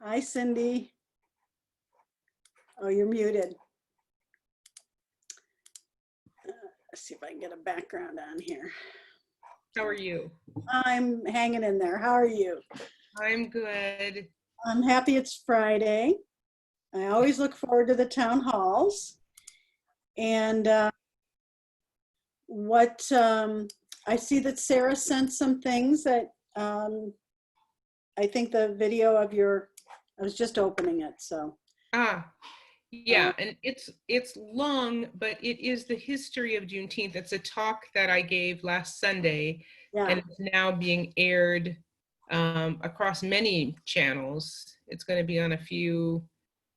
Hi, Cindy. Oh, you're muted. Let's see if I can get a background on here. How are you? I'm hanging in there. How are you? I'm good. I'm happy it's Friday. I always look forward to the town halls. And I see that Sarah sent some things that I think the video of I was just opening it, so. Yeah, and it's long, but it is the history of Juneteenth. It's a talk that I gave last Sunday, Yeah. and it's now being aired across many channels. It's going to be on a few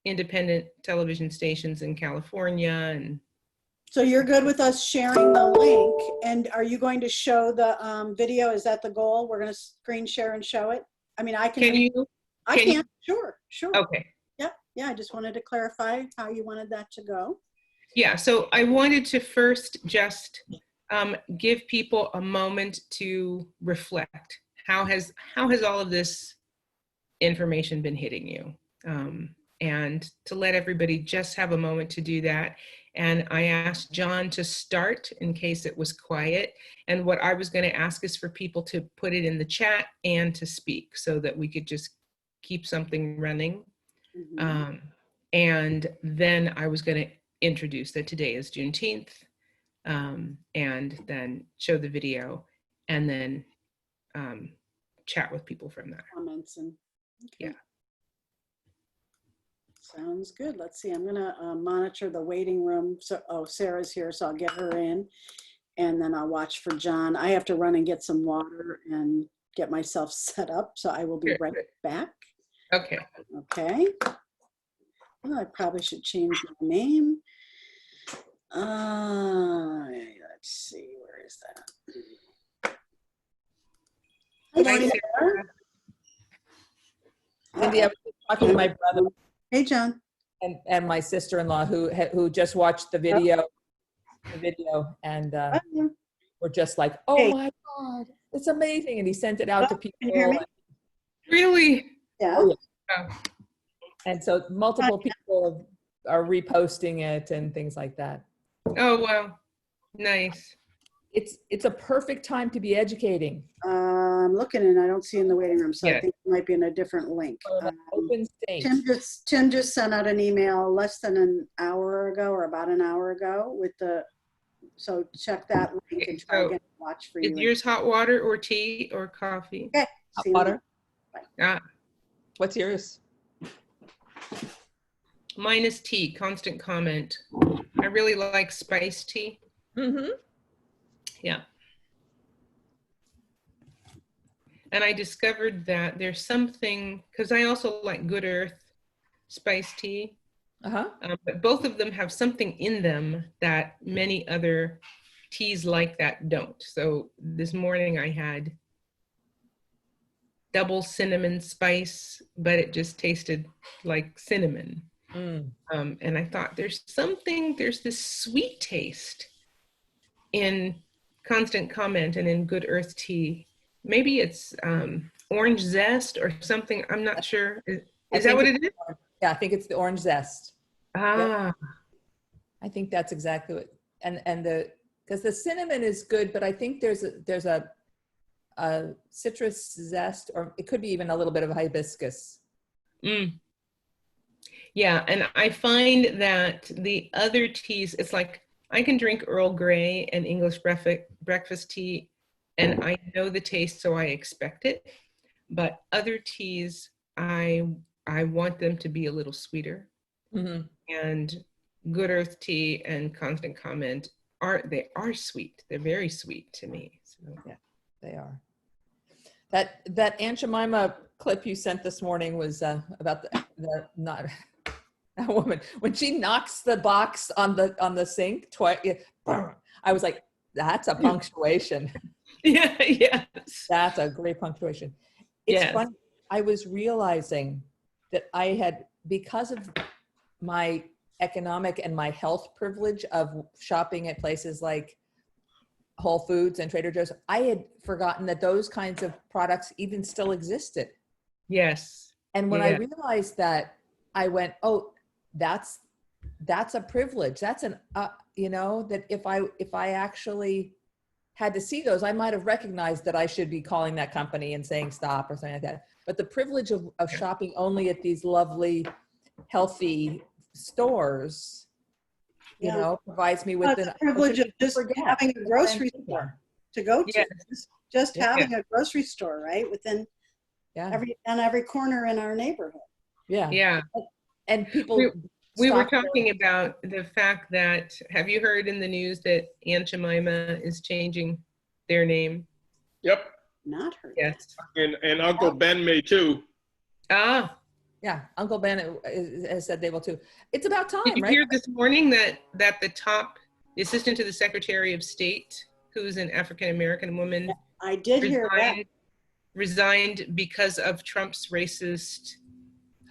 independent television stations in California. And So you're good with us sharing the link, and are you going to show the video? Is that the goal? We're going to screen share and show it? I mean, I can. Can you? I can. Sure. Okay. Yeah, I just wanted to clarify how you wanted that to go. Yeah, so I wanted to first just give people a moment to reflect. How has all of this information been hitting you? And to let everybody just have a moment to do that. And I asked John to start in case it was quiet. And what I was going to ask is for people to put it in the chat and to speak so that we could just keep something running. Mm-hmm. And then I was going to introduce that today is Juneteenth, and then show the video, and then chat with people from that. Comments and okay. Yeah. Sounds good. Let's see. I'm gonna monitor the waiting room. So, Sarah's here, so I'll get her in, and then I'll watch for John. I have to run and get some water and get myself set up, so I will be right back. Okay. Okay. Well, I probably should change my name. Let's see, where is that? Hi, Sarah. Cindy, I was talking to my brother Hey, John. and my sister-in-law who just watched the video, and we're just like, oh Hey. my God, it's amazing. And he sent it out to people. Can you hear me? Really? Yeah. Oh, yeah. And so multiple people are reposting it and things like that. Oh, wow. Nice. It's a perfect time to be educating. I'm looking and I don't see in the waiting room, so Yeah. I think it might be in a different link. Open state. Tim just sent out an email less than an hour ago, or about an hour ago, with so check that link and try again to watch for you. Is yours hot water or tea or coffee? Okay. Hot water. Ah, What's yours? mine is tea, constant comment. I really like spiced tea. Mm-hmm. Yeah. And I discovered that there's something, because I also like Good Earth spiced tea, but both of them have something in them that many other teas like that don't. So this morning I had double cinnamon spice, but it just tasted like cinnamon. And I thought there's this sweet taste in Constant Comment and in Good Earth tea. Maybe it's orange zest or something. I'm not sure. Is that what it is? Yeah, I think it's the orange zest. Ah. Yep. I think that's exactly what, and because the cinnamon is good, but I think there's a citrus zest, or it could be even a little bit of hibiscus. Yeah, and I find that the other teas, it's like I can drink Earl Grey and English breakfast tea, and I know the taste, so I expect it. But other teas, I want them to be a little sweeter. Mm-hmm. And Good Earth tea and Constant Comment are sweet. They're very sweet to me. So. Yeah, they are. That Aunt Jemima clip you sent this morning was about the not a woman when she knocks the box on the sink twice. I was like, that's a punctuation. Yeah, yes. That's a great punctuation. It's yes. funny. I was realizing that I had, because of my economic and my health privilege of shopping at places like Whole Foods and Trader Joe's, I had forgotten that those kinds of products even still existed. Yes. And when I Yeah. realized that, I went, oh, that's a privilege. That's an, you know, that if I actually had to see those, I might have recognized that I should be calling that company and saying stop or something like that. But the privilege of shopping only at these lovely, healthy stores, you Yeah. know, provides me with It's a privilege of just having a grocery store to go to. Yes. Just Yeah. having a grocery store, right? Within Yeah. every corner in our neighborhood. Yeah. Yeah. And people. We were stop talking about the fact that, have you heard in the news that Aunt Jemima is changing their name? Yep. Not heard. Yes. And Uncle Ben may too. Ah, Yeah, Uncle Ben has said they will too. It's about time, did you right? hear this morning that the assistant to the Secretary of State, who's an African-American woman, I did hear that. resigned because of Trump's racist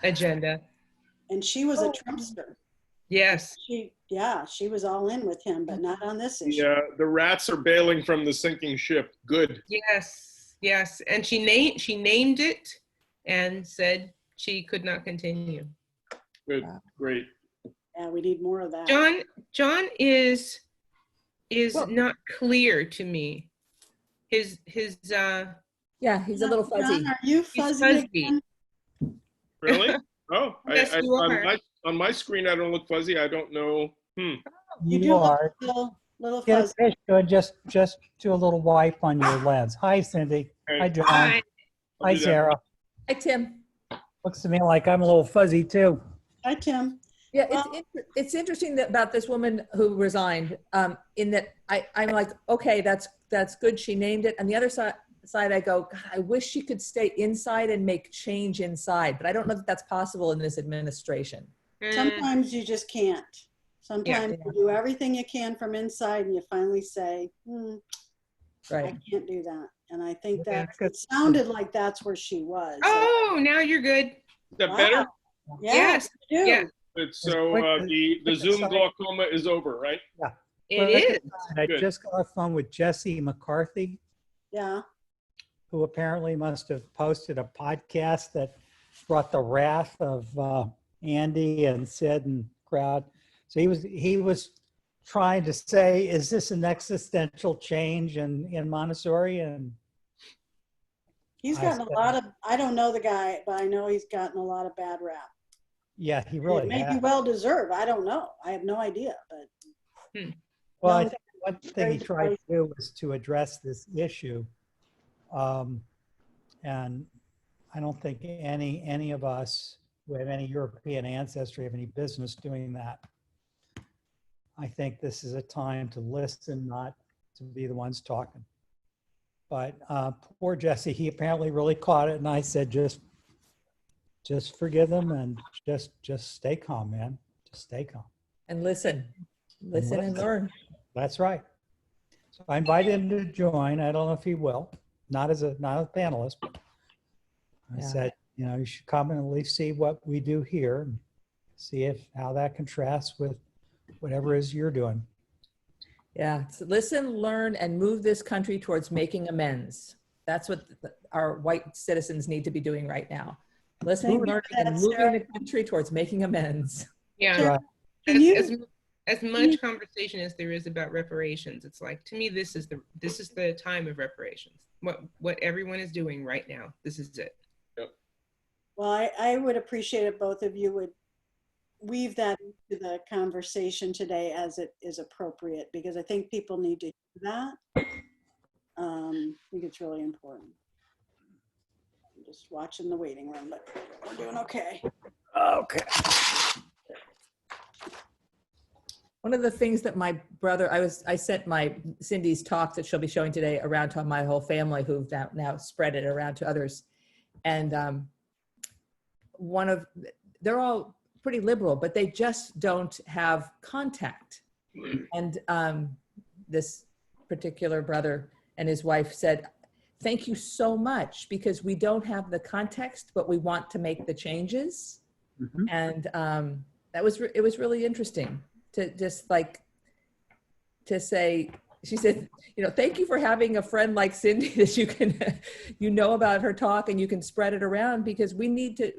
agenda? And she was a Trumpster. Yes. She was all in with him, but not on this issue. Yeah, the rats are bailing from the sinking ship. Good. Yes. Yes. And she named it and said she could not continue. Good. Great. Yeah, we need more of that. John is Well- not clear to me. His Yeah, he's a little fuzzy. John, are you He's fuzzy fuzzy. again? Really? Oh, Yes, you are. on my screen, I don't look fuzzy. I don't know. You You do look are. a little Get a fuzzy. picture and just do a little wipe on your lens. Hi, Cindy. Hi, John. Hi. I'll Hi, do that. Sarah. Hi, Tim. Looks to me like I'm a little fuzzy too. Hi, Tim. Yeah, Well- it's interesting about this woman who resigned. In that I'm like, okay, that's good. She named it. And the other side, I go, God, I wish she could stay inside and make change inside. But I don't know that that's possible in this administration. Sometimes you just can't. Sometimes Yeah. you do everything you can from inside and you finally say, I Right. can't do that. And I think Yeah. that it sounded like that's where she was. Oh, now you're good. Is that Wow. better? Yeah, Yes. you do. Yeah. It's so the Zoom glaucoma is over, right? It is. And I Good. just got off the phone with Jesse McCarthy, Yeah. who apparently must have posted a podcast that brought the wrath of Andy and Sid and crowd. So he was trying to say, is this an existential change in Montessori? And He's I gotten a said- lot of, I don't know the guy, but I know he's gotten a lot of bad rap. yeah, he It really may be has. well deserved. I don't know. I have no idea, but Well, I No, think one thing he tried to do was to address this issue. And I don't think any of us who have any European ancestry have any business doing that. I think this is a time to listen, not to be the ones talking. But poor Jesse, he apparently really caught it, and I said, just forgive them and just stay calm, man. Just stay calm. And listen and learn. That's right. So I invited him to join. I don't know if he will, not as a panelist. But I Yeah. said, you should come and at least see what we do here and see how that contrasts with whatever it is you're doing. Yeah, so listen, learn, and move this country towards making amends. That's what our white citizens need to be doing right now. Listening, Moving learning, and that, moving Sarah. the country towards making amends. Yeah. Right. can you, As much conversation as there is about reparations, it's like, to me, this is the time of reparations. What everyone is doing right now, this is it. well, I would appreciate if both of you would weave that into the conversation today as it is appropriate, because I think people need to hear that. I think it's really important. I'm just watching the waiting room, but we're doing okay. Okay. One of the things that my brother, I sent my Cindy's talk that she'll be showing today around to my whole family, who've now spread it around to others. And they're all pretty liberal, but they just don't have contact. And this particular brother and his wife said, thank you so much, because we don't have the context, but we want to make the changes. Mhm. And it was really interesting to just to say, she said, thank you for having a friend like Cindy that you can, about her talk and you can spread it around, because we need to,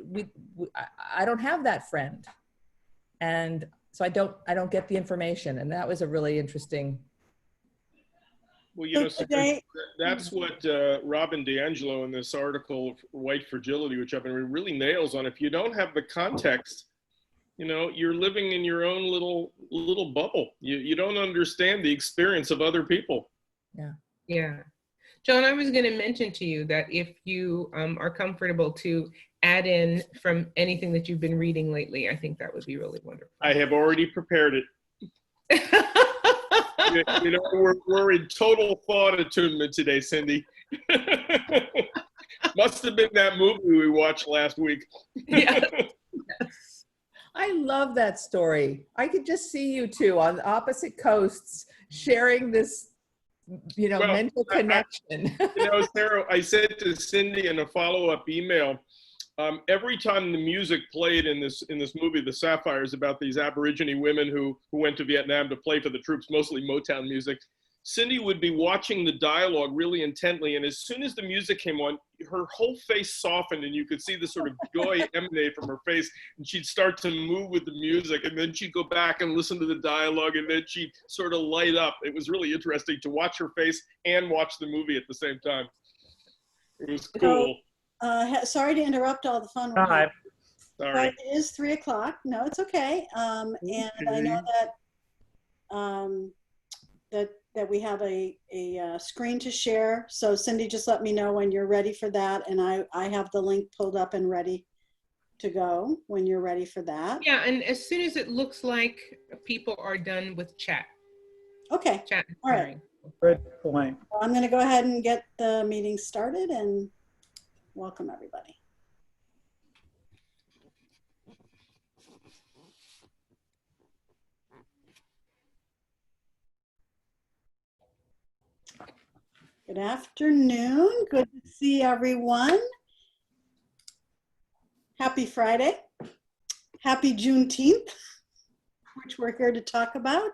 I don't have that friend. And so I don't get the information. And that was a really interesting. Well, So today, that's what Robin DiAngelo in this article, White Fragility, which I've been really nails on. If you don't have the context, you're living in your own little bubble. You don't understand the experience of other people. Yeah. Yeah. John, I was going to mention to you that if you are comfortable to add in from anything that you've been reading lately, I think that would be really wonderful. I have already prepared it. We're in total thought attunement today, Cindy. Must have been that movie we watched last week. Yeah. I love that story. I could just see you two on opposite coasts sharing this, mental connection. Sarah, I said to Cindy in a follow-up email, every time the music played in this movie, The Sapphires, about these Aborigine women who went to Vietnam to play for the troops, mostly Motown music, Cindy would be watching the dialogue really intently, and as soon as the music came on, her whole face softened, and you could see the sort of joy emanate from her face, and she'd start to move with the music, and then she'd go back and listen to the dialogue, and then she'd sort of light up. It was really interesting to watch her face and watch the movie at the same time. It was cool. Sorry to interrupt all the fun. Sorry. But it is 3 o'clock. No, it's okay. And I know that we have a screen to share. So Cindy, just let me know when you're ready for that. And I have the link pulled up and ready to go when you're ready for that. Yeah, and as soon as it looks like people are done with chat. Okay. Chat. All right. Good point. Well, I'm going to go ahead and get the meeting started and welcome everybody. Good afternoon. Good to see everyone. Happy Friday. Happy Juneteenth, which we're here to talk about.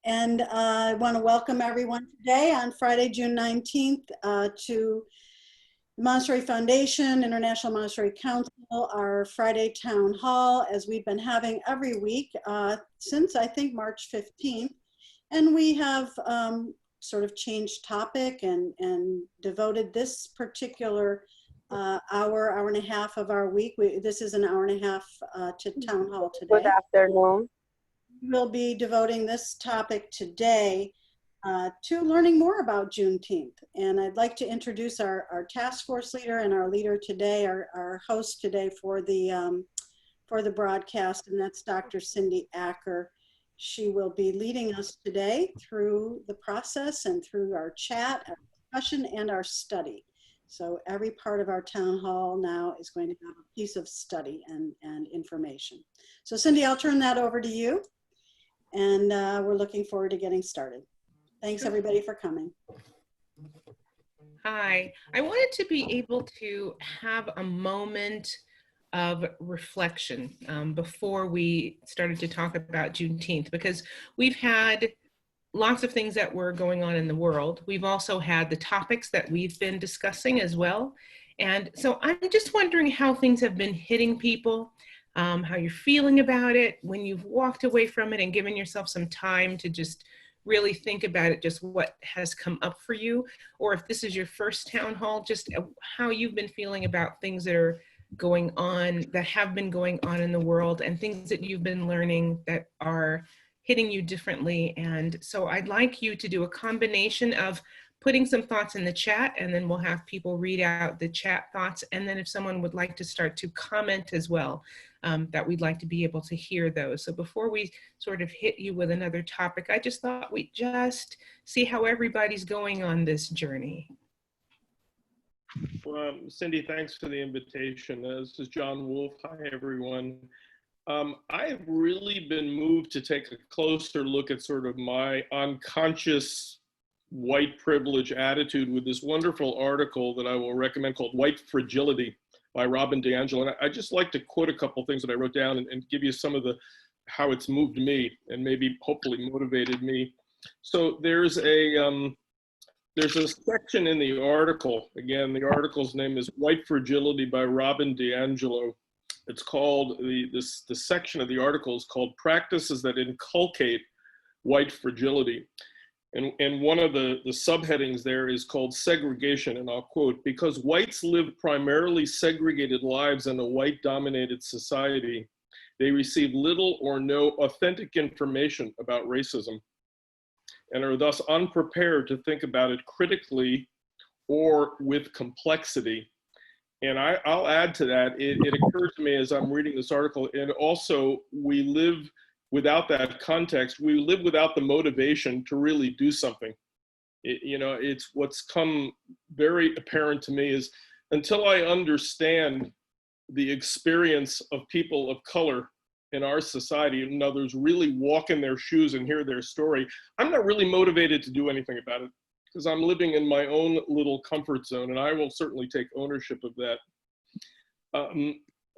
And I want to welcome everyone today on Friday, June 19th to the Montessori Foundation, International Montessori Council, our Friday Town Hall, as we've been having every week since I think March 15th. And we have sort of changed topic and devoted this particular hour and a half of our week. This is an hour and a half to Town Hall today. Good afternoon. We'll be devoting this topic today to learning more about Juneteenth. And I'd like to introduce our task force leader and our leader today, our host today for the broadcast, and that's Dr. Cindy Acker. She will be leading us today through the process and through our chat, our discussion, and our study. So every part of our town hall now is going to have a piece of study and information. So Cindy, I'll turn that over to you. And we're looking forward to getting started. Thanks everybody for coming. Hi, I wanted to be able to have a moment of reflection before we started to talk about Juneteenth, because we've had lots of things that were going on in the world. We've also had the topics that we've been discussing as well. And so I'm just wondering how things have been hitting people, how you're feeling about it, when you've walked away from it and given yourself some time to just really think about it, just what has come up for you, or if this is your first town hall, just how you've been feeling about things that are going on, that have been going on in the world, and things that you've been learning that are hitting you differently. And so I'd like you to do a combination of putting some thoughts in the chat, and then we'll have people read out the chat thoughts. And then if someone would like to start to comment as well, that we'd like to be able to hear those. So before we sort of hit you with another topic, I just thought we'd just see how everybody's going on this journey. Well, Cindy, thanks for the invitation. This is John Wolf. Hi, everyone. I've really been moved to take a closer look at sort of my unconscious white privilege attitude with this wonderful article that I will recommend called White Fragility by Robin DiAngelo. And I just like to quote a couple things that I wrote down and give you some of how it's moved me and maybe hopefully motivated me. So there's a section in the article. Again, the article's name is White Fragility by Robin DiAngelo. It's called, the section of the article is called Practices that Inculcate White Fragility. And one of the subheadings there is called Segregation, and I'll quote, because whites live primarily segregated lives in a white-dominated society, they receive little or no authentic information about racism and are thus unprepared to think about it critically or with complexity. And I'll add to that, it occurred to me as I'm reading this article, and also we live without that context, we live without the motivation to really do something. It's what's come very apparent to me is until I understand the experience of people of color in our society and others really walk in their shoes and hear their story, I'm not really motivated to do anything about it because I'm living in my own little comfort zone, and I will certainly take ownership of that.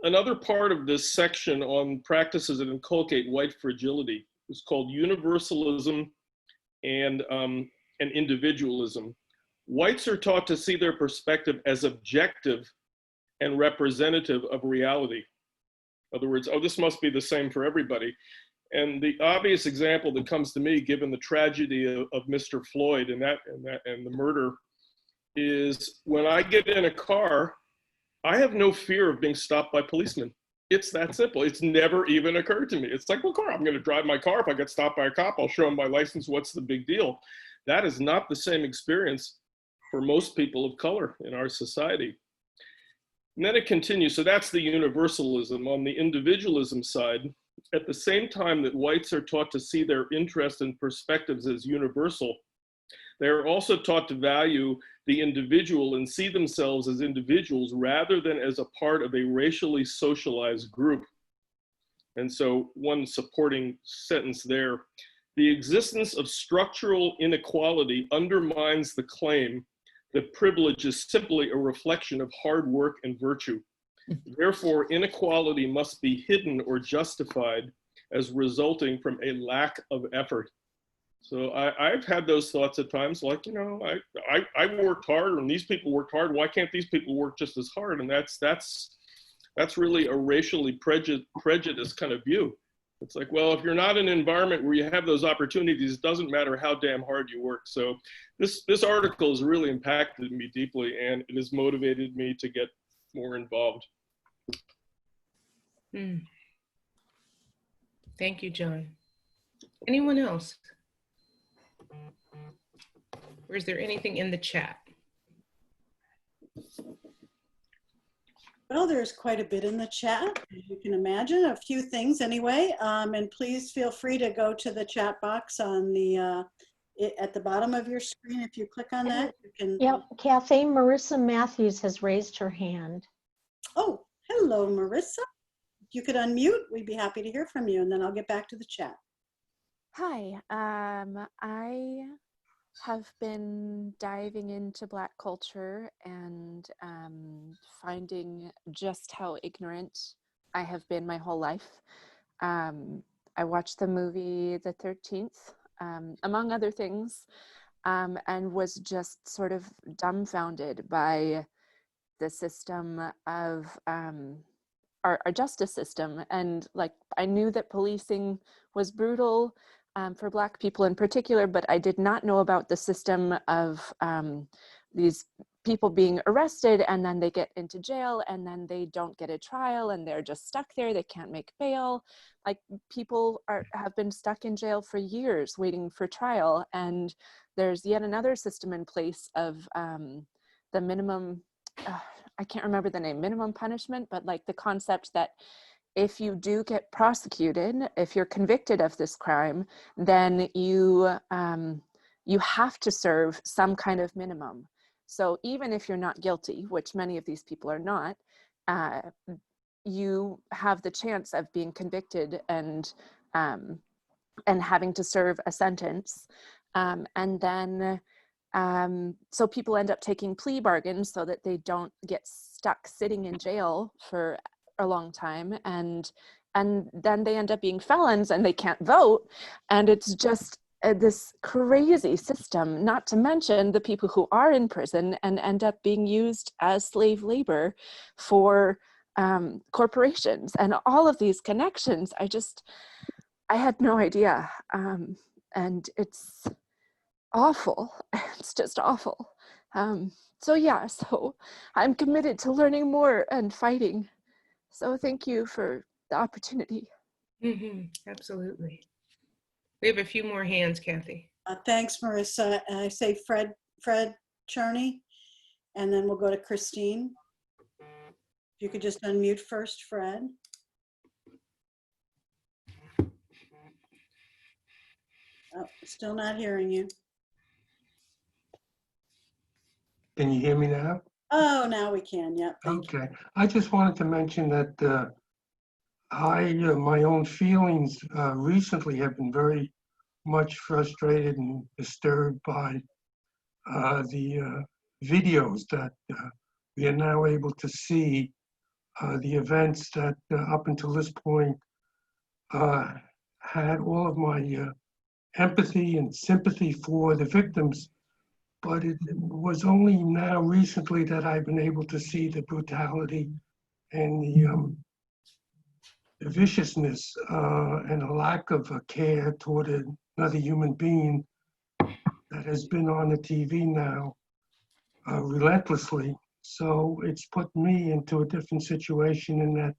Another part of this section on practices that inculcate white fragility is called universalism and individualism. Whites are taught to see their perspective as objective and representative of reality. In other words, oh, this must be the same for everybody. And the obvious example that comes to me, given the tragedy of Mr. Floyd and the murder, is when I get in a car, I have no fear of being stopped by policemen. It's that simple. It's never even occurred to me. It's like, well, car, I'm going to drive my car. If I get stopped by a cop, I'll show him my license. What's the big deal? That is not the same experience for most people of color in our society. And then it continues. So that's the universalism. On the individualism side, at the same time that whites are taught to see their interests and perspectives as universal, they are also taught to value the individual and see themselves as individuals rather than as a part of a racially socialized group. And so one supporting sentence there, the existence of structural inequality undermines the claim that privilege is simply a reflection of hard work and virtue. Therefore, inequality must be hidden or justified as resulting from a lack of effort. So I've had those thoughts at times, like, I worked hard and these people worked hard. Why can't these people work just as hard? And that's really a racially prejudiced kind of view. It's like, well, if you're not in an environment where you have those opportunities, it doesn't matter how damn hard you work. So this article has really impacted me deeply, and it has motivated me to get more involved. Thank you, John. Anyone else? Or is there anything in the chat? Well, there's quite a bit in the chat, as you can imagine, a few things anyway. And please feel free to go to the chat box on the at the bottom of your screen. If you click on that, you can. Yep, Kathy, Marissa Matthews has raised her hand. Oh, hello, Marissa. If you could unmute, we'd be happy to hear from you, and then I'll get back to the chat. Hi, I have been diving into Black culture and finding just how ignorant I have been my whole life. I watched the movie The 13th, among other things, and was just sort of dumbfounded by the system of our justice system. And like, I knew that policing was brutal for Black people in particular, but I did not know about the system of these people being arrested and then they get into jail and then they don't get a trial and they're just stuck there. They can't make bail. Like, people have been stuck in jail for years waiting for trial. And there's yet another system in place of the minimum, I can't remember the name, minimum punishment, but like the concept that if you do get prosecuted, if you're convicted of this crime, then you have to serve some kind of minimum. So even if you're not guilty, which many of these people are not, you have the chance of being convicted and having to serve a sentence. And then, so people end up taking plea bargains so that they don't get stuck sitting in jail for a long time, and then they end up being felons and they can't vote. And it's just this crazy system, not to mention the people who are in prison and end up being used as slave labor for corporations and all of these connections. I had no idea. And it's awful. It's just awful. So yeah, so I'm committed to learning more and fighting. So thank you for the opportunity. Absolutely. We have a few more hands, Kathy. Thanks, Marissa. And I say Fred Cherney, and then we'll go to Christine. If you could just unmute first, Fred. Oh, still not hearing you. Can you hear me now? Oh, now we can. Yep. Thank you. Okay. I just wanted to mention that my own feelings recently have been very much frustrated and disturbed by the videos that we are now able to see, the events that up until this point had all of my empathy and sympathy for the victims. But it was only now recently that I've been able to see the brutality and the viciousness and a lack of care toward another human being that has been on the TV now relentlessly. So it's put me into a different situation in that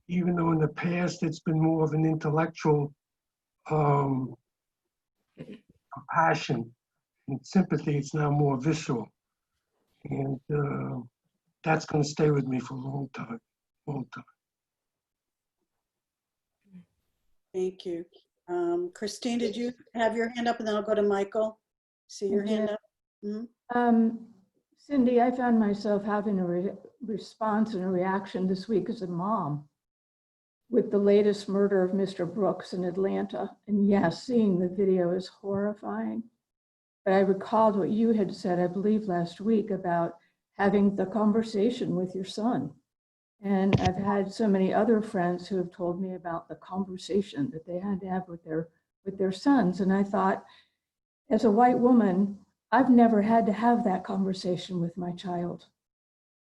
even though in the past it's been more of an intellectual compassion and sympathy, it's now more visceral. And that's going to stay with me for a long time, long time. Thank you. Christine, did you have your hand up? And then I'll go to Michael. See your hand up? Mm-hmm. Cindy, I found myself having a response and a reaction this week as a mom with the latest murder of Mr. Brooks in Atlanta. And yes, seeing the video is horrifying. But I recalled what you had said, I believe last week, about having the conversation with your son. And I've had so many other friends who have told me about the conversation that they had to have with their sons. And I thought, as a white woman, I've never had to have that conversation with my child.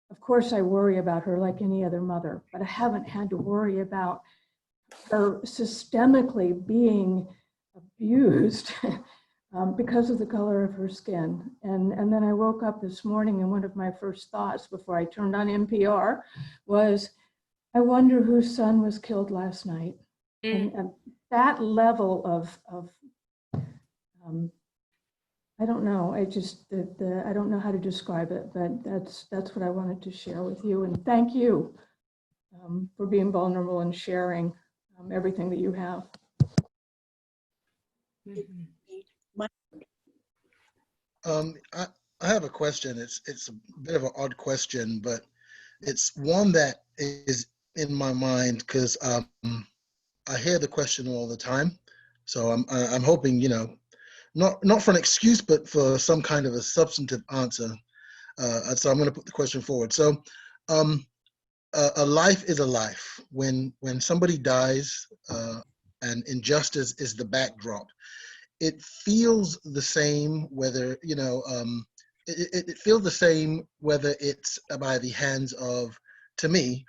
Of course, I worry about her like any other mother, but I haven't had to worry about her systemically being abused because of the color of her skin. And then I woke up this morning and one of my first thoughts before I turned on NPR was, I wonder whose son was killed last night. And that level of I don't know, I just, I don't know how to describe it, but that's what I wanted to share with you. And thank you for being vulnerable and sharing everything that you have. I have a question. It's a bit of an odd question, but it's one that is in my mind because I hear the question all the time. So I'm hoping, you know, not for an excuse, but for some kind of a substantive answer. So I'm going to put the question forward. So a life is a life. When somebody dies and injustice is the backdrop, it feels the same whether, you know, it feels the same whether it's by the hands of, to me,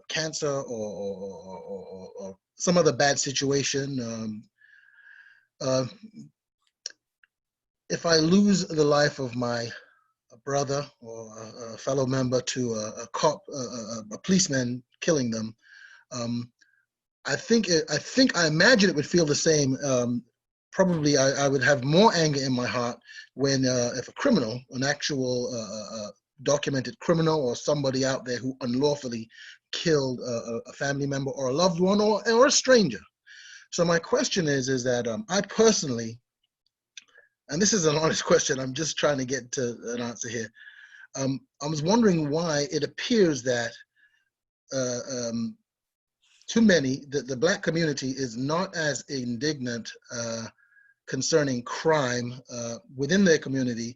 cancer or some other bad situation. If I lose the life of my brother or a fellow member to a cop, a policeman killing them, I imagine it would feel the same. Probably I would have more anger in my heart when if a criminal, an actual documented criminal or somebody out there who unlawfully killed a family member or a loved one or a stranger. So my question is that I personally, and this is an honest question, I'm just trying to get to an answer here. I was wondering why it appears that too many, the Black community is not as indignant concerning crime within their community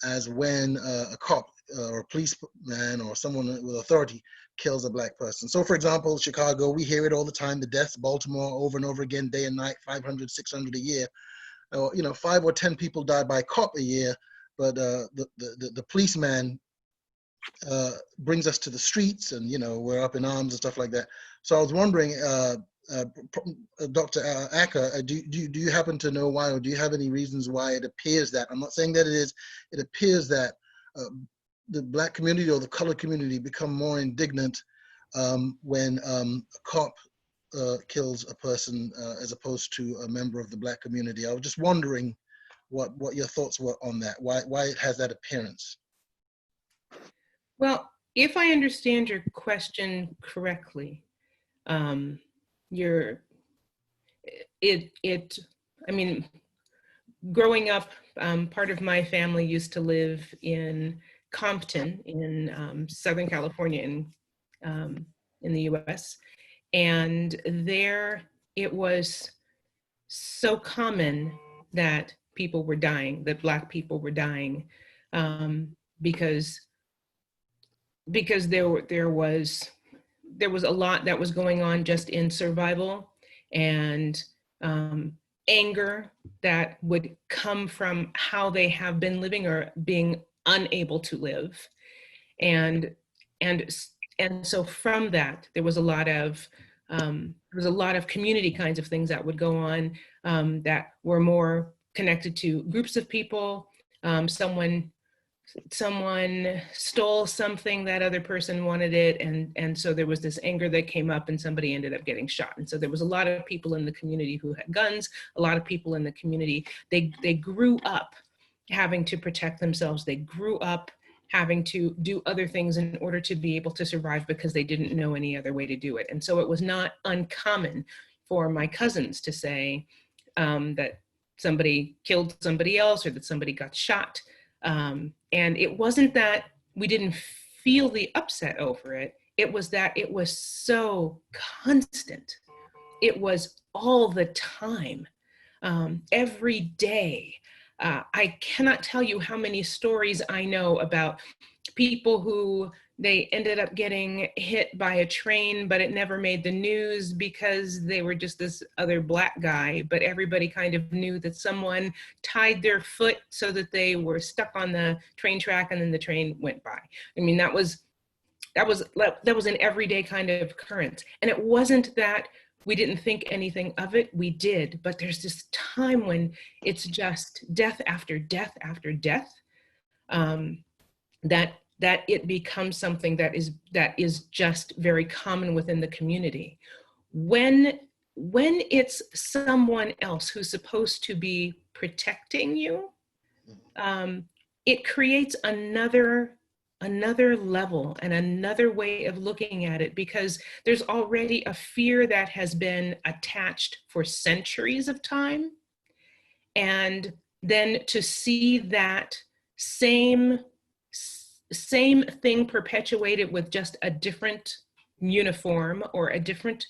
as when a cop or a policeman or someone with authority kills a black person. So for example, Chicago, we hear it all the time, the deaths, Baltimore, over and over again, day and night, 500, 600 a year. Or, 5 or 10 people die by cop a year, but the policeman brings us to the streets, and we're up in arms and stuff like that. So I was wondering, Dr. Acker, do you happen to know why, or do you have any reasons why it appears that, I'm not saying that it is, it appears that the black community or the colored community become more indignant when a cop kills a person as opposed to a member of the black community? I was just wondering what your thoughts were on that, why it has that appearance. Well, if I understand your question correctly, I mean, growing up, part of my family used to live in Compton in Southern California in the US. And there it was so common that people were dying, that Black people were dying, because there was a lot that was going on just in survival, and anger that would come from how they have been living or being unable to live. And so from that, there was a lot of community kinds of things that would go on that were more connected to groups of people. Someone stole something, that other person wanted it, and so there was this anger that came up, and somebody ended up getting shot. And so there was a lot of people in the community who had guns, a lot of people in the community, they grew up having to protect themselves. They grew up having to do other things in order to be able to survive because they didn't know any other way to do it. And so it was not uncommon for my cousins to say that somebody killed somebody else or that somebody got shot. And it wasn't that we didn't feel the upset over it. It was that it was so constant. It was all the time, every day. I cannot tell you how many stories I know about people who they ended up getting hit by a train, but it never made the news because they were just this other Black guy, but everybody kind of knew that someone tied their foot so that they were stuck on the train track and then the train went by. I mean, that was an everyday kind of occurrence. And it wasn't that we didn't think anything of it, we did, but there's this time when it's just death after death after death, that it becomes something that is just very common within the community. When it's someone else who's supposed to be protecting you, it creates another level and another way of looking at it, because there's already a fear that has been attached for centuries of time. And then to see that same thing perpetuated with just a different uniform or a different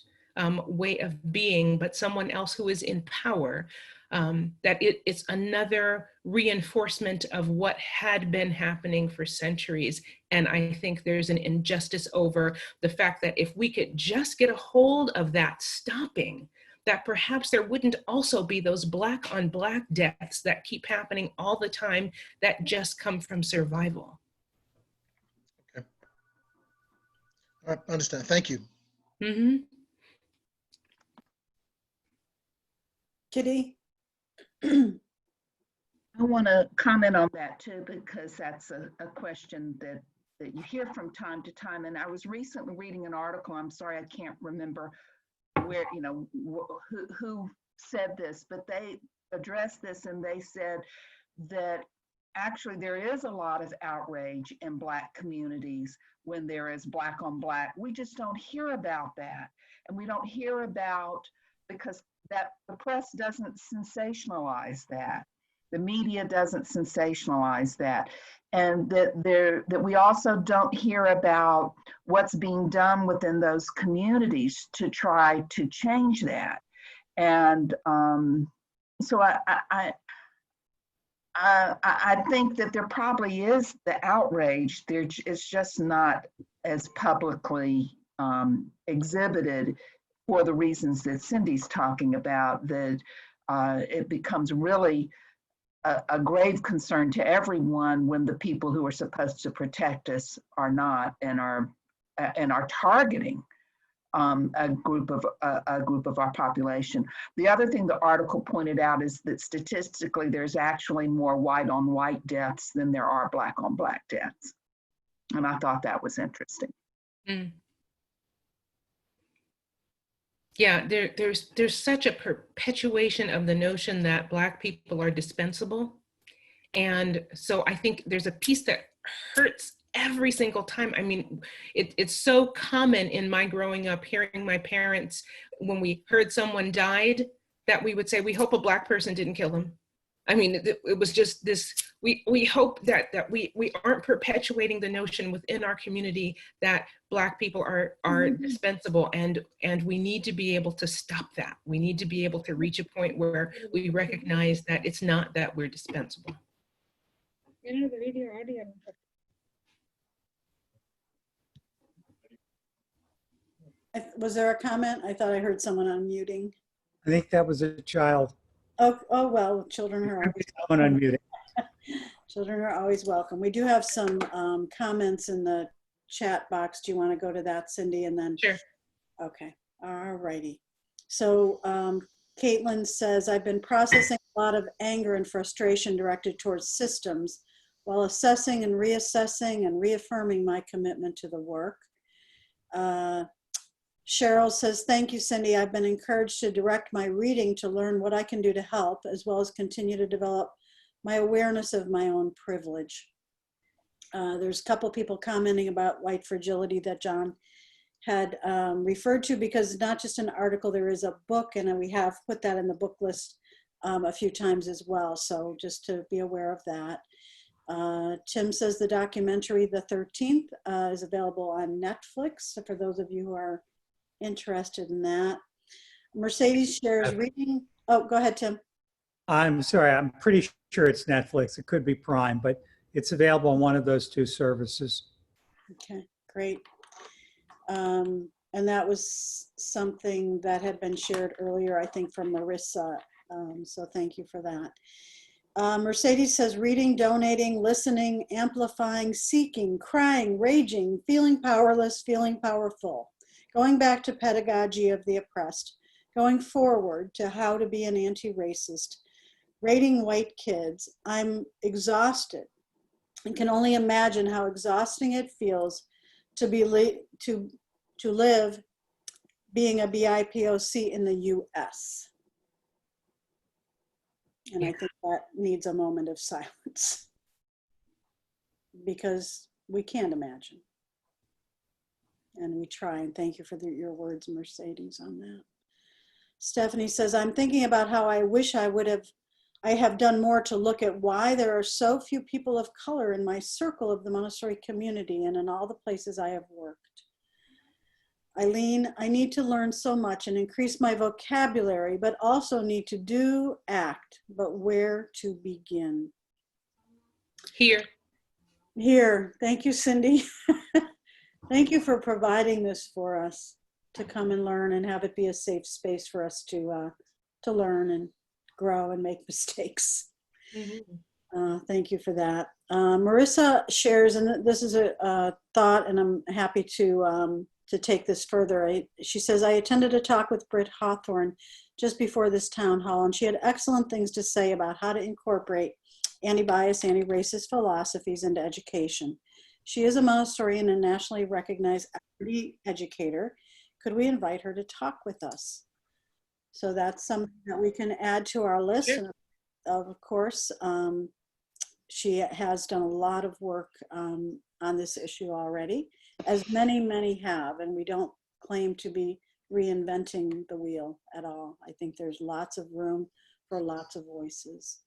way of being, but someone else who is in power, that it's another reinforcement of what had been happening for centuries. And I think there's an injustice over the fact that if we could just get a hold of that stopping, that perhaps there wouldn't also be those Black on Black deaths that keep happening all the time that just come from survival. Okay. I understand. Thank you. Mm-hmm. Kitty? I want to comment on that too, because that's a question that you hear from time to time. And I was recently reading an article, I'm sorry, I can't remember where, who said this, but they addressed this and they said that actually there is a lot of outrage in Black communities when there is Black on Black. We just don't hear about that. And we don't hear about, because that the press doesn't sensationalize that. The media doesn't sensationalize that. And that we also don't hear about what's being done within those communities to try to change that. And so I think that there probably is the outrage. It's just not as publicly exhibited for the reasons that Cindy's talking about, that it becomes really a grave concern to everyone when the people who are supposed to protect us are not, and are targeting a group of our population. The other thing the article pointed out is that statistically, there's actually more white on white deaths than there are black on black deaths, and I thought that was interesting. Mm. Yeah, there's such a perpetuation of the notion that Black people are dispensable. And so I think there's a piece that hurts every single time. I mean, it's so common in my growing up, hearing my parents, when we heard someone died, that we would say, we hope a Black person didn't kill them. I mean, it was just this, we hope that we aren't perpetuating the notion within our community that Black people are dispensable, and we need to be able to stop that. We need to be able to reach a point where we recognize that it's not that we're dispensable. Was there a comment? I thought I heard someone unmuting. I think that was a child. Oh well, children are Someone unmuted. children are always welcome. We do have some comments in the chat box. Do you want to go to that, Cindy? And then Sure. Okay. All righty. So Caitlin says, I've been processing a lot of anger and frustration directed towards systems while assessing and reassessing and reaffirming my commitment to the work. Cheryl says, thank you, Cindy. I've been encouraged to direct my reading to learn what I can do to help, as well as continue to develop my awareness of my own privilege. There's a couple people commenting about white fragility that John had referred to, because it's not just an article, there is a book, and we have put that in the book list a few times as well. So just to be aware of that. Tim says the documentary, The 13th, is available on Netflix. So for those of you who are interested in that. Mercedes shares reading. Oh, go ahead, Tim. I'm sorry, I'm pretty sure it's Netflix. It could be Prime, but it's available on one of those two services. Okay, great. And that was something that had been shared earlier, I think, from Marissa. So thank you for that. Mercedes says reading, donating, listening, amplifying, seeking, crying, raging, feeling powerless, feeling powerful. Going back to pedagogy of the oppressed, going forward to how to be an anti-racist, rating white kids. I'm exhausted and can only imagine how exhausting it feels to be to live being a BIPOC in the US. And I think that needs a moment of silence, because we can't imagine. And we try, and thank you for your words, Mercedes, on that. Stephanie says, I'm thinking about how I wish I have done more to look at why there are so few people of color in my circle of the Montessori community and in all the places I have worked. Eileen, I need to learn so much and increase my vocabulary, but also need to act, but where to begin? Here. Thank you, Cindy. Thank you for providing this for us to come and learn and have it be a safe space for us to learn and grow and make mistakes. Mm-hmm. Thank you for that. Marissa shares, and this is a thought, and I'm happy to take this further. She says, I attended a talk with Britt Hawthorne just before this town hall, and she had excellent things to say about how to incorporate anti-bias, anti-racist philosophies into education. She is a Montessorian and nationally recognized equity educator. Could we invite her to talk with us? So that's something that we can add to our list. Sure. And of course, she has done a lot of work on this issue already, as many have, and we don't claim to be reinventing the wheel at all. I think there's lots of room for lots of voices.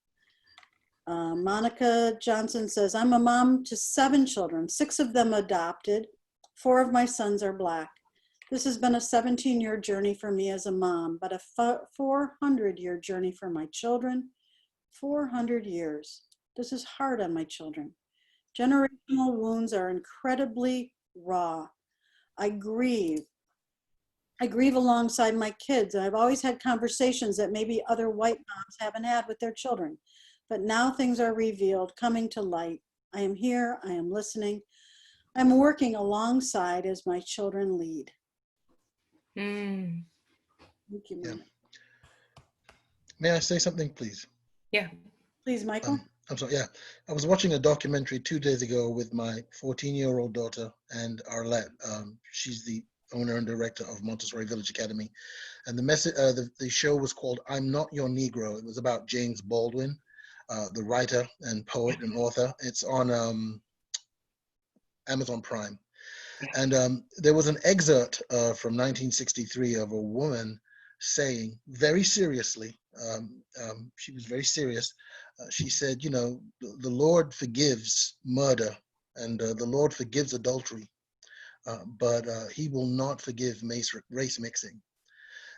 Monica Johnson says, I'm a mom to 7 children, 6 of them adopted. 4 of my sons are Black. This has been a 17-year journey for me as a mom, but a 400-year journey for my children. 400 years. This is hard on my children. Generational wounds are incredibly raw. I grieve. I grieve alongside my kids. And I've always had conversations that maybe other white moms haven't had with their children. But now things are revealed, coming to light. I am here. I am listening. I'm working alongside as my children lead. Mm. Thank you, Yeah. Mama. May I say something, please? Yeah. Please, Michael. I'm sorry, yeah. I was watching a documentary 2 days ago with my 14-year-old daughter and Arlette. She's the owner and director of Montessori Village Academy. And the message, the show was called "I'm Not Your Negro." It was about James Baldwin, the writer and poet and author. It's on Amazon Prime. And there was an excerpt from 1963 of a woman saying very seriously, she was very serious. She said, you know, the Lord forgives murder and the Lord forgives adultery, but he will not forgive race mixing.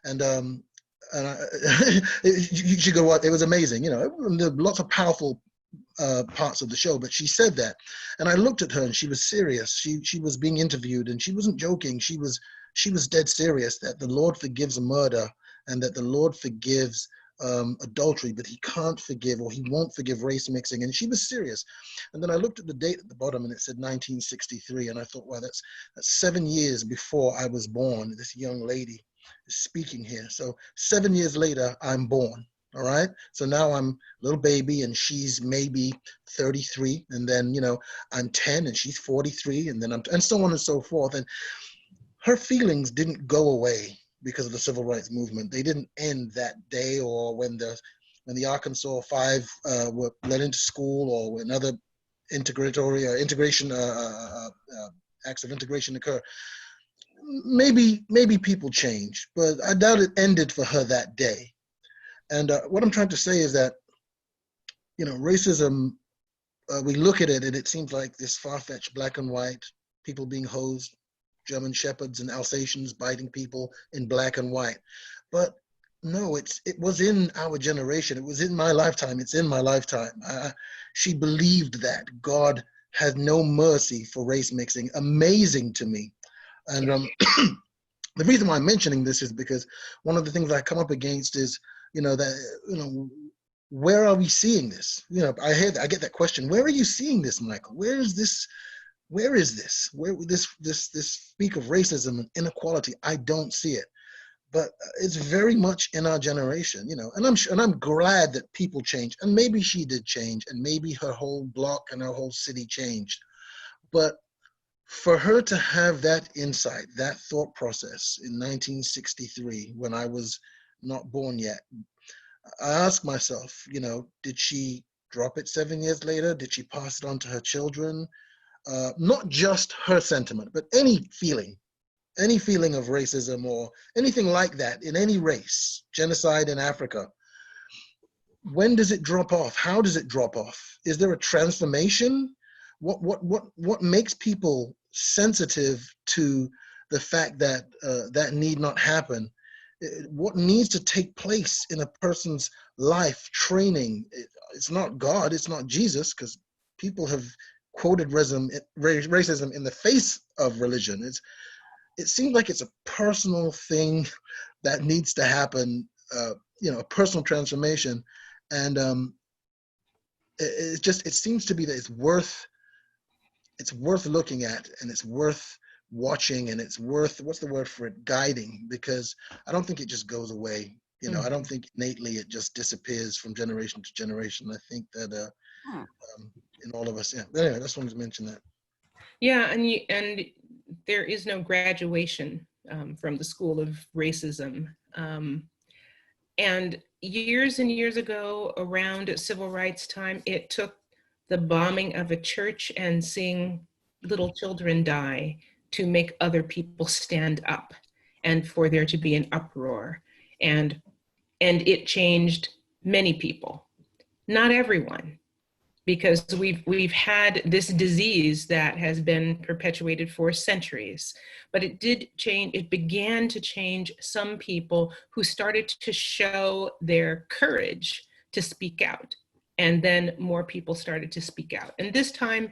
And you should go watch. It was amazing. You know, there were lots of powerful parts of the show, but she said that, and I looked at her, and she was serious. She was being interviewed, and she wasn't joking. She was dead serious that the Lord forgives murder, and that the Lord forgives adultery, but he can't forgive, or he won't forgive race mixing. And she was serious. And then I looked at the date at the bottom, and it said 1963, and I thought, wow, that's 7 years before I was born. This young lady is speaking here. So 7 years later, I'm born. All right. So now I'm a little baby and she's maybe 33. And then, you know, I'm 10 and she's 43. And then and so on and so forth. And her feelings didn't go away because of the civil rights movement. They didn't end that day, or when the Arkansas 5 were let into school, or when other integration acts of integration occur. Maybe people change, but I doubt it ended for her that day. And what I'm trying to say is that, you know, racism, we look at it and it seems like this far-fetched black and white, people being hosed, German shepherds and Alsatians biting people in black and white. But no, it was in our generation. It was in my lifetime. It's in my lifetime. She believed that God had no mercy for race mixing. Amazing to me. And the reason why I'm mentioning this is because one of the things I come up against is, you know, that, you know, where are we seeing this? You know, I get that question. Where are you seeing this, Michael? Where is this? Where this speak of racism and inequality? I don't see it, but it's very much in our generation, you know. And I'm glad that people change, and maybe she did change, and maybe her whole block and her whole city changed, but for her to have that insight, that thought process in 1963, when I was not born yet, I ask myself, you know, did she drop it 7 years later? Did she pass it on to her children? Not just her sentiment, but any feeling of racism or anything like that in any race, genocide in Africa. When does it drop off? How does it drop off? Is there a transformation? What makes people sensitive to the fact that that need not happen? What needs to take place in a person's life training? It's not God, it's not Jesus, because people have quoted racism in the face of religion. It seems like it's a personal thing that needs to happen, you know, a personal transformation. And it seems to be that it's worth looking at, and it's worth watching, and it's worth, what's the word for it, guiding, because I don't think it just goes away. You know, I don't think innately it just disappears from generation to generation. I think that in all of us, yeah. But anyway, I just wanted to mention that. Yeah, and there is no graduation from the school of racism. And years and years ago, around civil rights time, it took the bombing of a church and seeing little children die to make other people stand up, and for there to be an uproar. And it changed many people, not everyone, because we've had this disease that has been perpetuated for centuries. But it did change, it began to change some people who started to show their courage to speak out. And then more people started to speak out. And this time,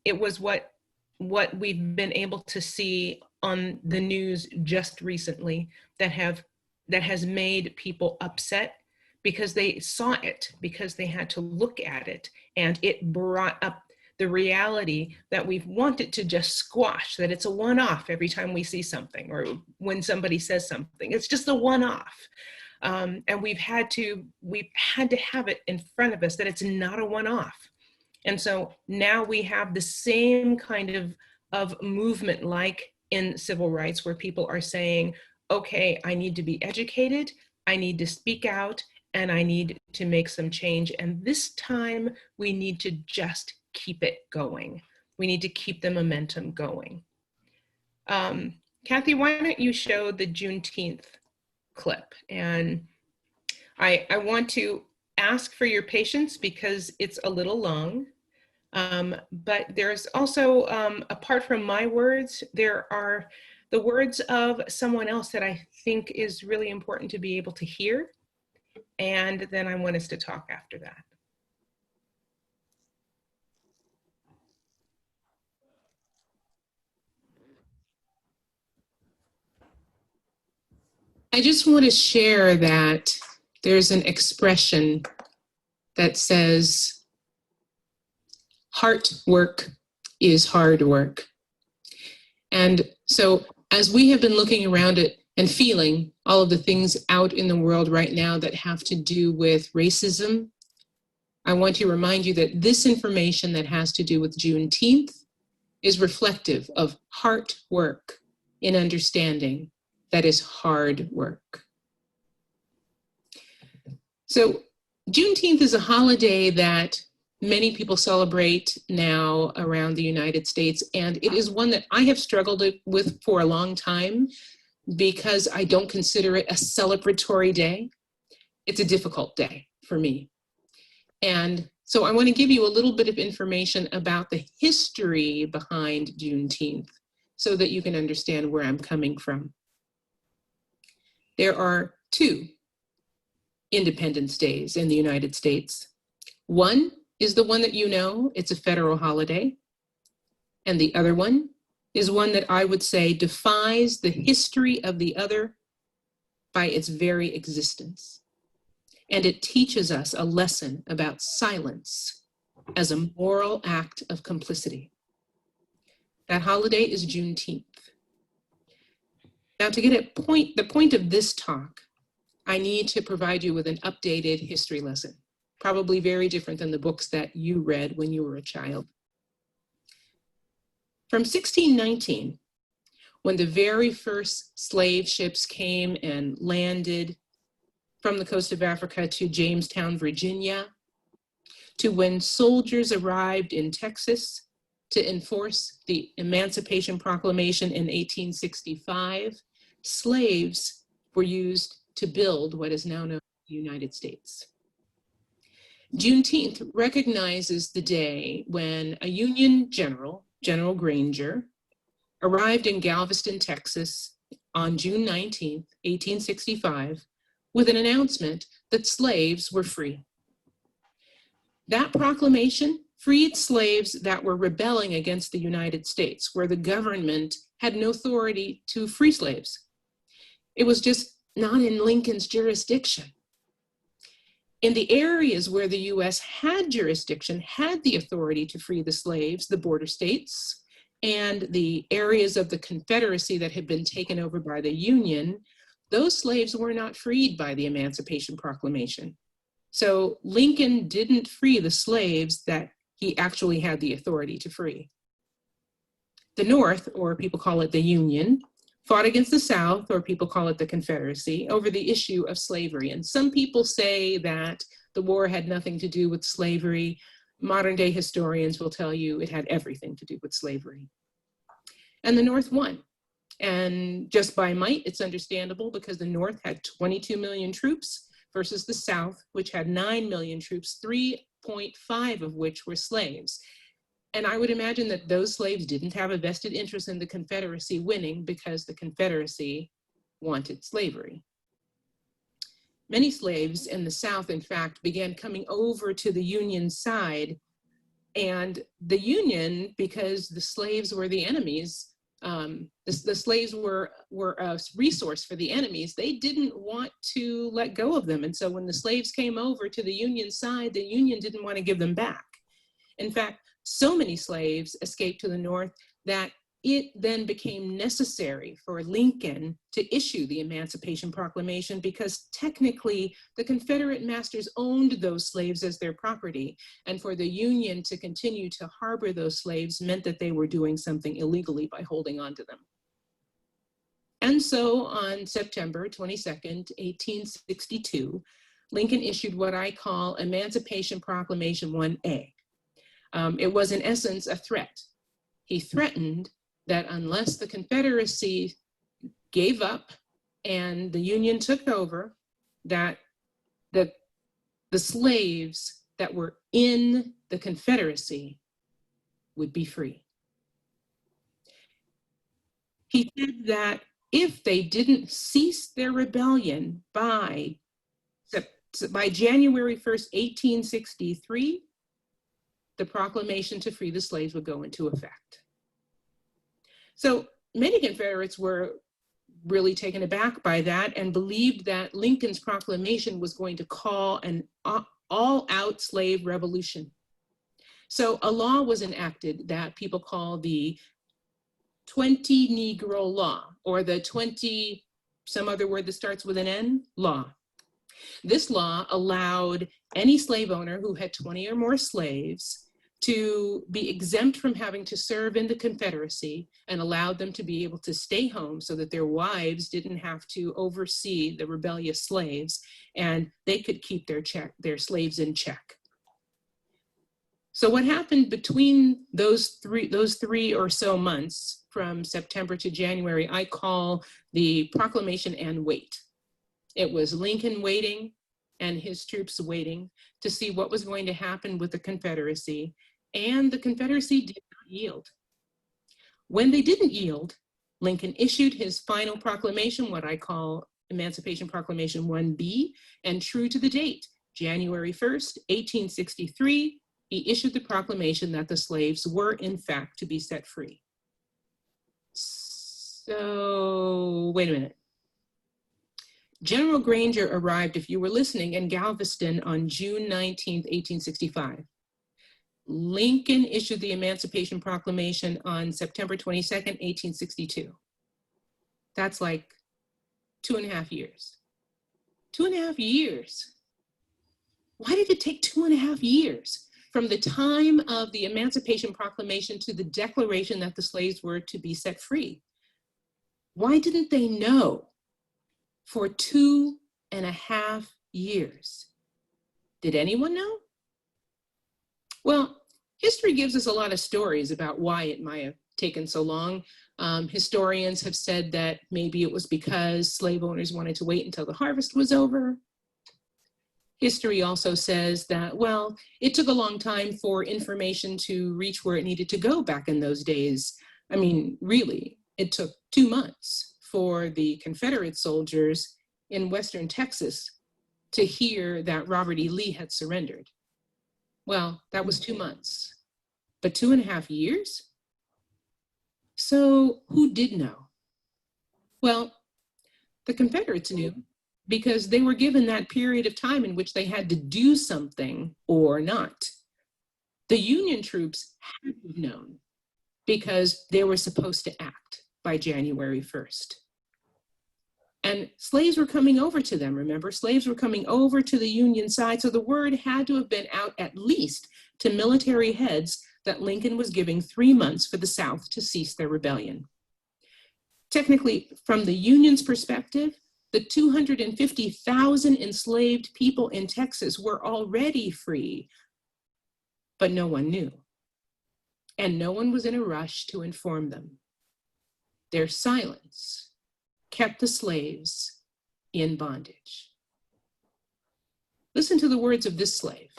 it was what what we've been able to see on the news just recently that has made people upset because they saw it, because they had to look at it, and it brought up the reality that we've wanted to just squash, that it's a one-off every time we see something or when somebody says something. It's just a one-off. And we've had to have it in front of us that it's not a one-off. And so now we have the same kind of movement like in civil rights, where people are saying, okay, I need to be educated, I need to speak out, and I need to make some change. And this time we need to just keep it going. We need to keep the momentum going. Kathy, why don't you show the Juneteenth clip? And I want to ask for your patience because it's a little long. But there's also, apart from my words, there are the words of someone else that I think is really important to be able to hear. And then I want us to talk after that. I just want to share that there's an expression that says, heart work is hard work. And so as we have been looking around it and feeling all of the things out in the world right now that have to do with racism, I want to remind you that this information that has to do with Juneteenth is reflective of heart work in understanding that is hard work. So Juneteenth is a holiday that many people celebrate now around the United States, and it is one that I have struggled with for a long time because I don't consider it a celebratory day. It's a difficult day for me. And so I want to give you a little bit of information about the history behind Juneteenth so that you can understand where I'm coming from. There are two Independence Days in the United States. One is the one that you know, it's a federal holiday. And the other one is one that I would say defies the history of the other by its very existence. And it teaches us a lesson about silence as a moral act of complicity. That holiday is Juneteenth. Now, to get at the point of this talk, I need to provide you with an updated history lesson, probably very different than the books that you read when you were a child. From 1619, when the very first slave ships came and landed from the coast of Africa to Jamestown, Virginia, to when soldiers arrived in Texas to enforce the Emancipation Proclamation in 1865, slaves were used to build what is now known as the United States. Juneteenth recognizes the day when a Union general, General Granger, arrived in Galveston, Texas on June 19th, 1865, with an announcement that slaves were free. That proclamation freed slaves that were rebelling against the United States, where the government had no authority to free slaves. It was just not in Lincoln's jurisdiction. In the areas where the US had jurisdiction, had the authority to free the slaves, the border states, and the areas of the Confederacy that had been taken over by the Union, those slaves were not freed by the Emancipation Proclamation. So Lincoln didn't free the slaves that he actually had the authority to free. The North, or people call it the Union, fought against the South, or people call it the Confederacy, over the issue of slavery. And some people say that the war had nothing to do with slavery. Modern day historians will tell you it had everything to do with slavery. And the North won. And just by might, it's understandable because the North had 22 million troops versus the South, which had 9 million troops, 3.5 of which were slaves. And I would imagine that those slaves didn't have a vested interest in the Confederacy winning because the Confederacy wanted slavery. Many slaves in the South, in fact, began coming over to the Union side And the Union, because the slaves were the enemies, the slaves were a resource for the enemies, they didn't want to let go of them. And so when the slaves came over to the Union side, the Union didn't want to give them back. In fact, so many slaves escaped to the North that it then became necessary for Lincoln to issue the Emancipation Proclamation, because technically the Confederate masters owned those slaves as their property. And for the Union to continue to harbor those slaves meant that they were doing something illegally by holding on to them. And so on September 22nd, 1862, Lincoln issued what I call Emancipation Proclamation 1A. It was in essence a threat. He threatened that unless the Confederacy gave up and the Union took over, that the slaves that were in the Confederacy would be free. He said that if they didn't cease their rebellion by January 1st, 1863, the proclamation to free the slaves would go into effect. So many Confederates were really taken aback by that and believed that Lincoln's proclamation was going to call an all-out slave revolution. So a law was enacted that people call the 20 Negro Law, or the 20, some other word that starts with an N, law. This law allowed any slave owner who had 20 or more slaves to be exempt from having to serve in the Confederacy, and allowed them to be able to stay home so that their wives didn't have to oversee the rebellious slaves, and they could keep their slaves in check. So what happened between those three or so months, from September to January, I call the proclamation and wait. It was Lincoln waiting and his troops waiting to see what was going to happen with the Confederacy, and the Confederacy did not yield. When they didn't yield, Lincoln issued his final proclamation, what I call Emancipation Proclamation 1B, and true to the date, January 1st, 1863, he issued the proclamation that the slaves were in fact to be set free. So, wait a minute. General Granger arrived, if you were listening, in Galveston on June 19th, 1865. Lincoln issued the Emancipation Proclamation on September 22nd, 1862. That's like 2.5 years. 2.5 years. Why did it take 2.5 years from the time of the Emancipation Proclamation to the declaration that the slaves were to be set free? Why didn't they know for 2.5 years? Did anyone know? Well, history gives us a lot of stories about why it might have taken so long. Historians have said that maybe it was because slave owners wanted to wait until the harvest was over. History also says that, well, it took a long time for information to reach where it needed to go back in those days. I mean, really, it took 2 months for the Confederate soldiers in Western Texas to hear that Robert E. Lee had surrendered. Well, that was 2 months, but 2.5 years? So who did know? Well, the Confederates knew, because they were given that period of time in which they had to do something or not. The Union troops had to have known, because they were supposed to act by January 1st. And slaves were coming over to them, remember? Slaves were coming over to the Union side, so the word had to have been out at least to military heads that Lincoln was giving 3 months for the South to cease their rebellion. Technically, from the Union's perspective, the 250,000 enslaved people in Texas were already free, but no one knew. And no one was in a rush to inform them. Their silence kept the slaves in bondage. Listen to the words of this slave.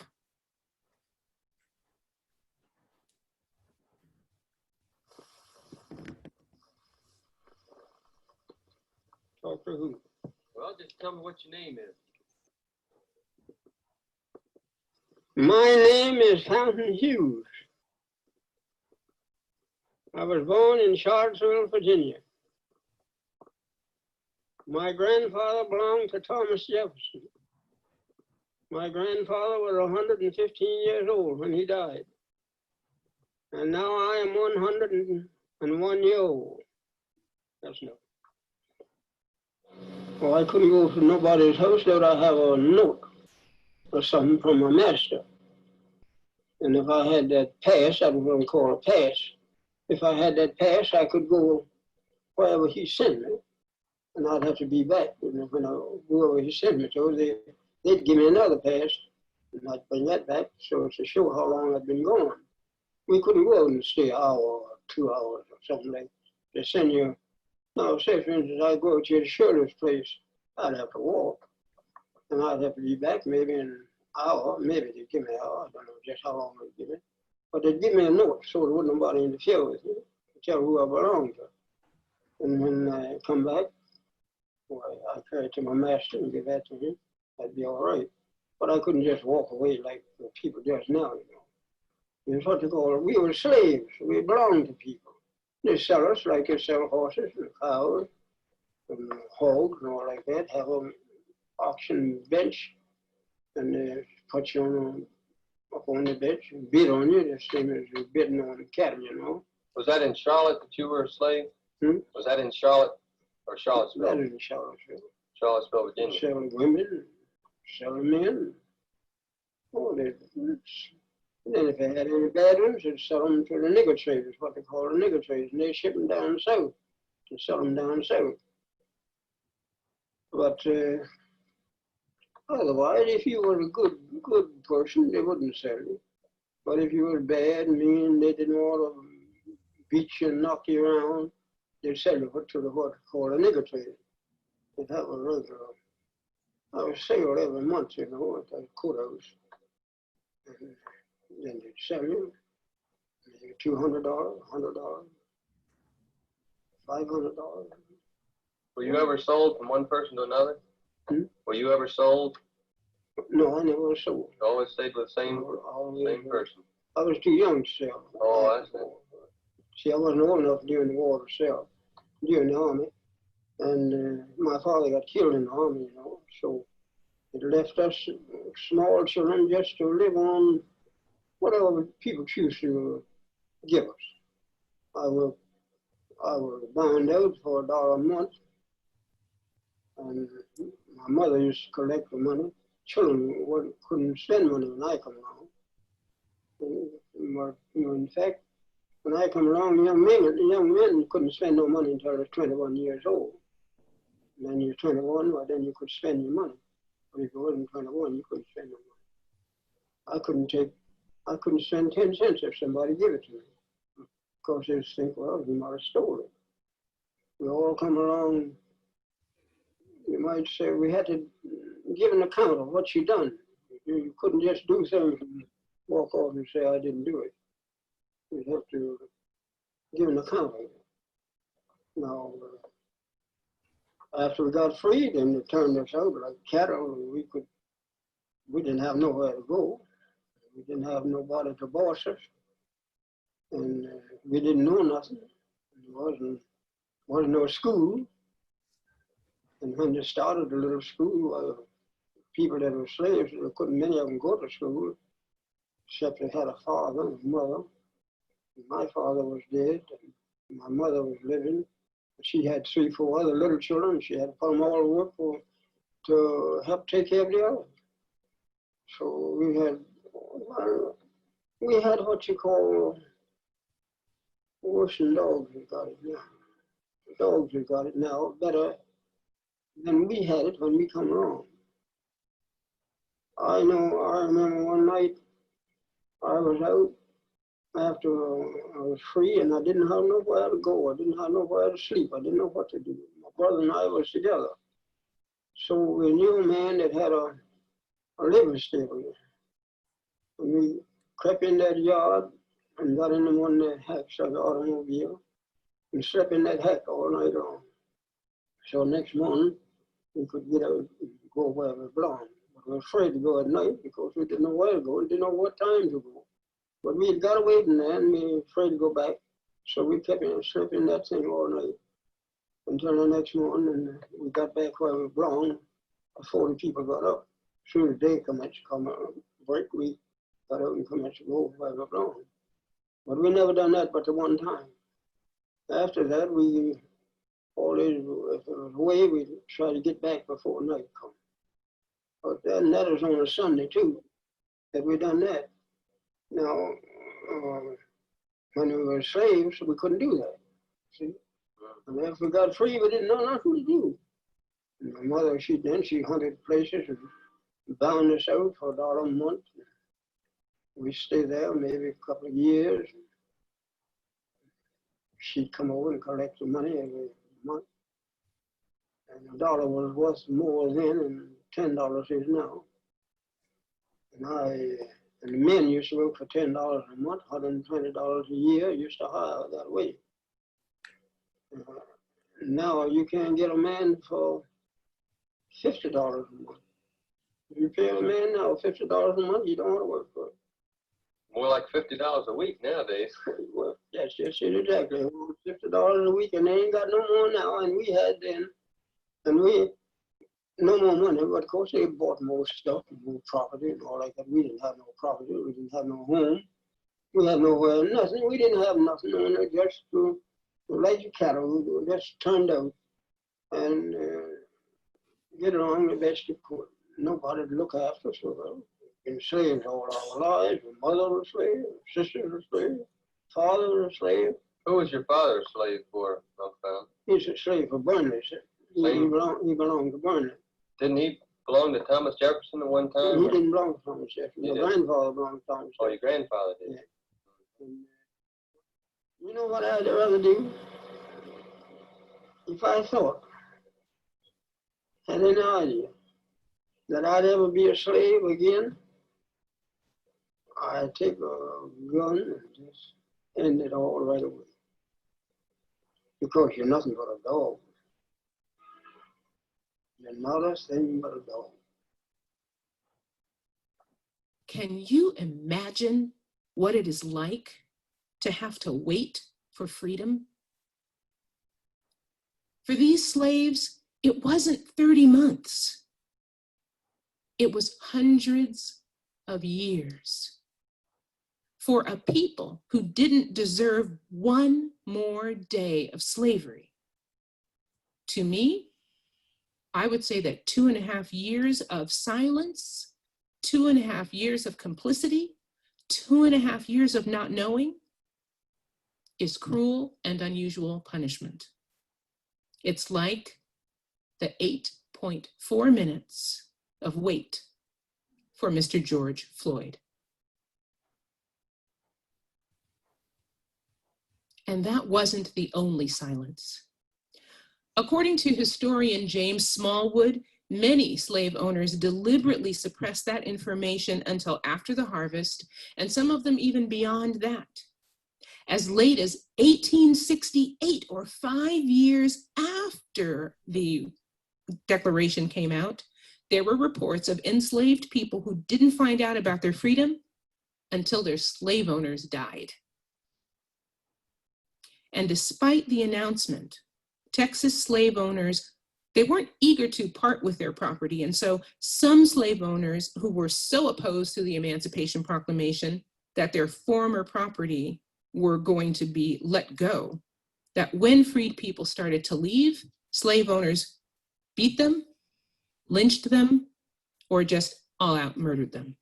Talk for who? Well, just tell me what your name is. My name is Fountain Hughes. I was born in Charlottesville, Virginia. My grandfather belonged to Thomas Jefferson. My grandfather was 115 years old when he died. And now I am 101 years old. That's no. Well, I couldn't go to nobody's house without I have a note or something from my master. And if I had that pass, I was what we call a pass. If I had that pass, I could go wherever he sent me. And I'd have to be back. And when whoever he sent me to, they'd give me another pass. And I'd bring that back so to show how long I'd been gone. We couldn't go out and stay an hour or 2 hours or something like that. They send you. Now, say for instance, I go to the Shirley's place, I'd have to walk. And I'd have to be back maybe in an hour, maybe they'd give me an hour, I don't know just how long they'd give me. But they'd give me a note so there wouldn't nobody interfere with me, tell who I belonged to. And when I come back, well, I carry it to my master and give that to him. That'd be all right. But I couldn't just walk away like the people just now, you know. It's what they call it. We were slaves. We belonged to people. They sell us like they sell horses and cows and hogs and all like that. Have an auction bench and they put you up on the bench and bid on you the same as you're bidding on cattle, you know. Was that in Charlotte that you were a slave? Was that in Charlotte or Charlottesville? That in Charlottesville. Charlottesville, Virginia. Selling women, selling men. Oh, and then if they had any bad ones, they'd sell them to the nigger traders, what they call the nigger traders, and they ship them down south and sell them down south. But otherwise, if you were a good person, they wouldn't sell you. But if you were bad, mean, they didn't want to beat you and knock you around, they'd sell you to the what they call a nigger trader. And that was regular. I was sold every month, you know, at the courthouse. And then they'd sell you $200, $100, $500. Were you ever sold from one person to another? Were you ever sold? No, I never was sold. You always stayed with the same person? I was too young to sell. Oh, I see. See, I wasn't old enough during the war to sell, during the army. And my father got killed in the army, you know, so it left us small children just to live on whatever people choose to give us. I was bound out for $1 a month, and my mother used to collect the money. Children couldn't spend money when I come along. In fact, when I come along, young men couldn't spend no money until they were 21 years old. And then you're 21, well, then you could spend your money. But if you wasn't 21, you couldn't spend no money. I couldn't spend 10 cents if somebody gave it to me. Because they just think, well, he might have stolen it. We all come along, you might say, we had to give an account of what you done. You couldn't just do things and walk off and say, I didn't do it. You'd have to give an account of it. Now, after we got free, then they turned us out like cattle. We didn't have nowhere to go. We didn't have nobody to boss us. And we didn't know nothing. There wasn't no school. And when they started the little school, people that were slaves, many of them go to school, except they had a father and a mother. And my father was dead, and my mother was living. She had 3, 4 other little children. She had to put them all to work to help take care of the others. So we had what you call worse than dogs. We got it now. Dogs have got it now better than we had it when we come along. I remember one night I was out after I was free and I didn't have nowhere to go. I didn't have nowhere to sleep. I didn't know what to do. My brother and I was together. So we knew a man that had a livery stable. And we crept in that yard and got in one of the hacks of the automobile and slept in that hack all night long. So next morning we could get out and go where we belonged. But we were afraid to go at night because we didn't know where to go. We didn't know what time to go. But we had got away from there and we were afraid to go back. So we kept slept in that thing all night until the next morning, and we got back where we belonged. 40 people got up. As soon as they commenced to come break, we got up and commenced to go where we belonged. But we never done that but the one time. After that, we always, if it was away, we try to get back before night come. But then that was on a Sunday too, that we done that. Now, when we were slaves, we couldn't do that. See? And after we got free, we didn't know nothing to do. And my mother, she hunted places and bound us out for $1 a month. We stayed there maybe a couple of years. She'd come over and collect the money every month. And $1 was worth more then than $10 is now. And the men used to work for $10 a month, $120 a year, used to hire that way. Now you can't get a man for $50 a month. If you pay a man now $50 a month, you don't want to work for it. More like $50 a week nowadays. Well, that's just it exactly. $50 a week, and they ain't got no more now. And we had then, and we no more money. But of course, they bought more stuff, more property, and all like that. We didn't have no property. We didn't have no home. We had nowhere, nothing. We didn't have nothing on it, just to like the cattle. We just turned out and get along the best you could. Nobody to look after, so been slaves all our lives. My mother was a slave, sister was a slave, father was a slave. Who was your father a slave for, Uncle Tom? He's a slave for Burnley. He belonged to Burnley. Didn't he belong to Thomas Jefferson at one time? He didn't belong to Thomas Jefferson. My grandfather belonged to Thomas Jefferson. Oh, your grandfather did? Yeah. And, you know what I'd rather do? If I thought, had any idea, that I'd ever be a slave again, I'd take a gun and just end it all right away. Because you're nothing but a dog. You're not a thing but a dog. Can you imagine what it is like to have to wait for freedom? For these slaves, it wasn't 30 months. It was hundreds of years. For a people who didn't deserve one more day of slavery. To me, I would say that 2.5 years of silence, 2.5 years of complicity, 2.5 years of not knowing is cruel and unusual punishment. It's like the 8.4 minutes of wait for Mr. George Floyd. And that wasn't the only silence. According to historian James Smallwood, many slave owners deliberately suppressed that information until after the harvest, and some of them even beyond that. As late as 1868, or 5 years after the Declaration came out, there were reports of enslaved people who didn't find out about their freedom until their slave owners died. And despite the announcement, Texas slave owners, they weren't eager to part with their property. And so some slave owners who were so opposed to the Emancipation Proclamation that their former property were going to be let go, that when freed people started to leave, slave owners beat them, lynched them, or just all out murdered them.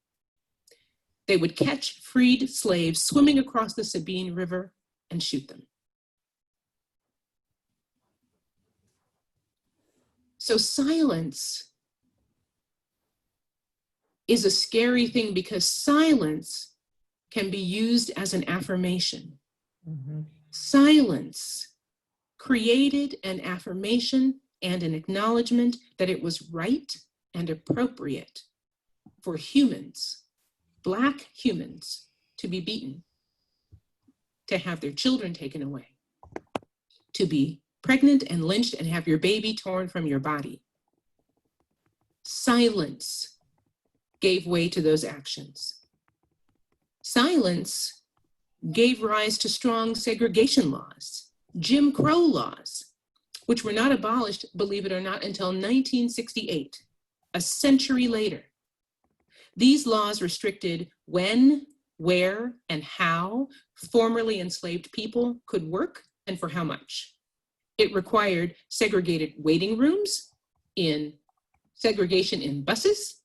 They would catch freed slaves swimming across the Sabine River and shoot them. So silence is a scary thing because silence can be used as an affirmation. Mm-hmm. Silence created an affirmation and an acknowledgement that it was right and appropriate for humans, Black humans, to be beaten, to have their children taken away, to be pregnant and lynched and have your baby torn from your body. Silence gave way to those actions. Silence gave rise to strong segregation laws, Jim Crow laws, which were not abolished, believe it or not, until 1968, a century later. These laws restricted when, where, and how formerly enslaved people could work and for how much. It required segregated waiting rooms, segregation in buses,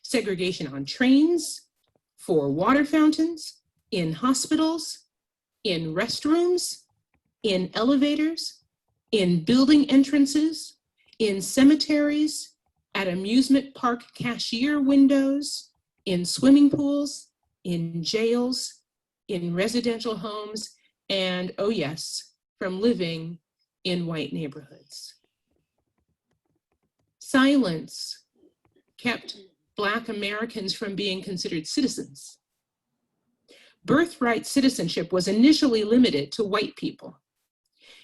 segregation on trains, for water fountains, in hospitals, in restrooms, in elevators, in building entrances, in cemeteries, at amusement park cashier windows, in swimming pools, in jails, in residential homes, and, oh yes, from living in white neighborhoods. Silence kept Black Americans from being considered citizens. Birthright citizenship was initially limited to white people.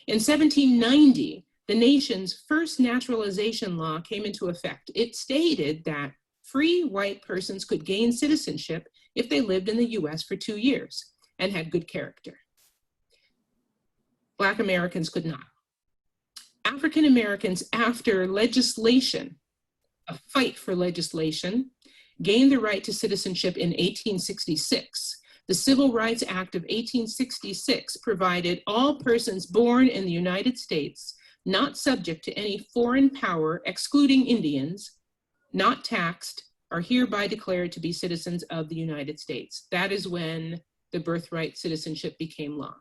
In 1790, the nation's first naturalization law came into effect. It stated that free white persons could gain citizenship if they lived in the US for 2 years and had good character. Black Americans could not. African Americans, after legislation, a fight for legislation, gained the right to citizenship in 1866. The Civil Rights Act of 1866 provided all persons born in the United States, not subject to any foreign power, excluding Indians, not taxed, are hereby declared to be citizens of the United States. That is when the birthright citizenship became law.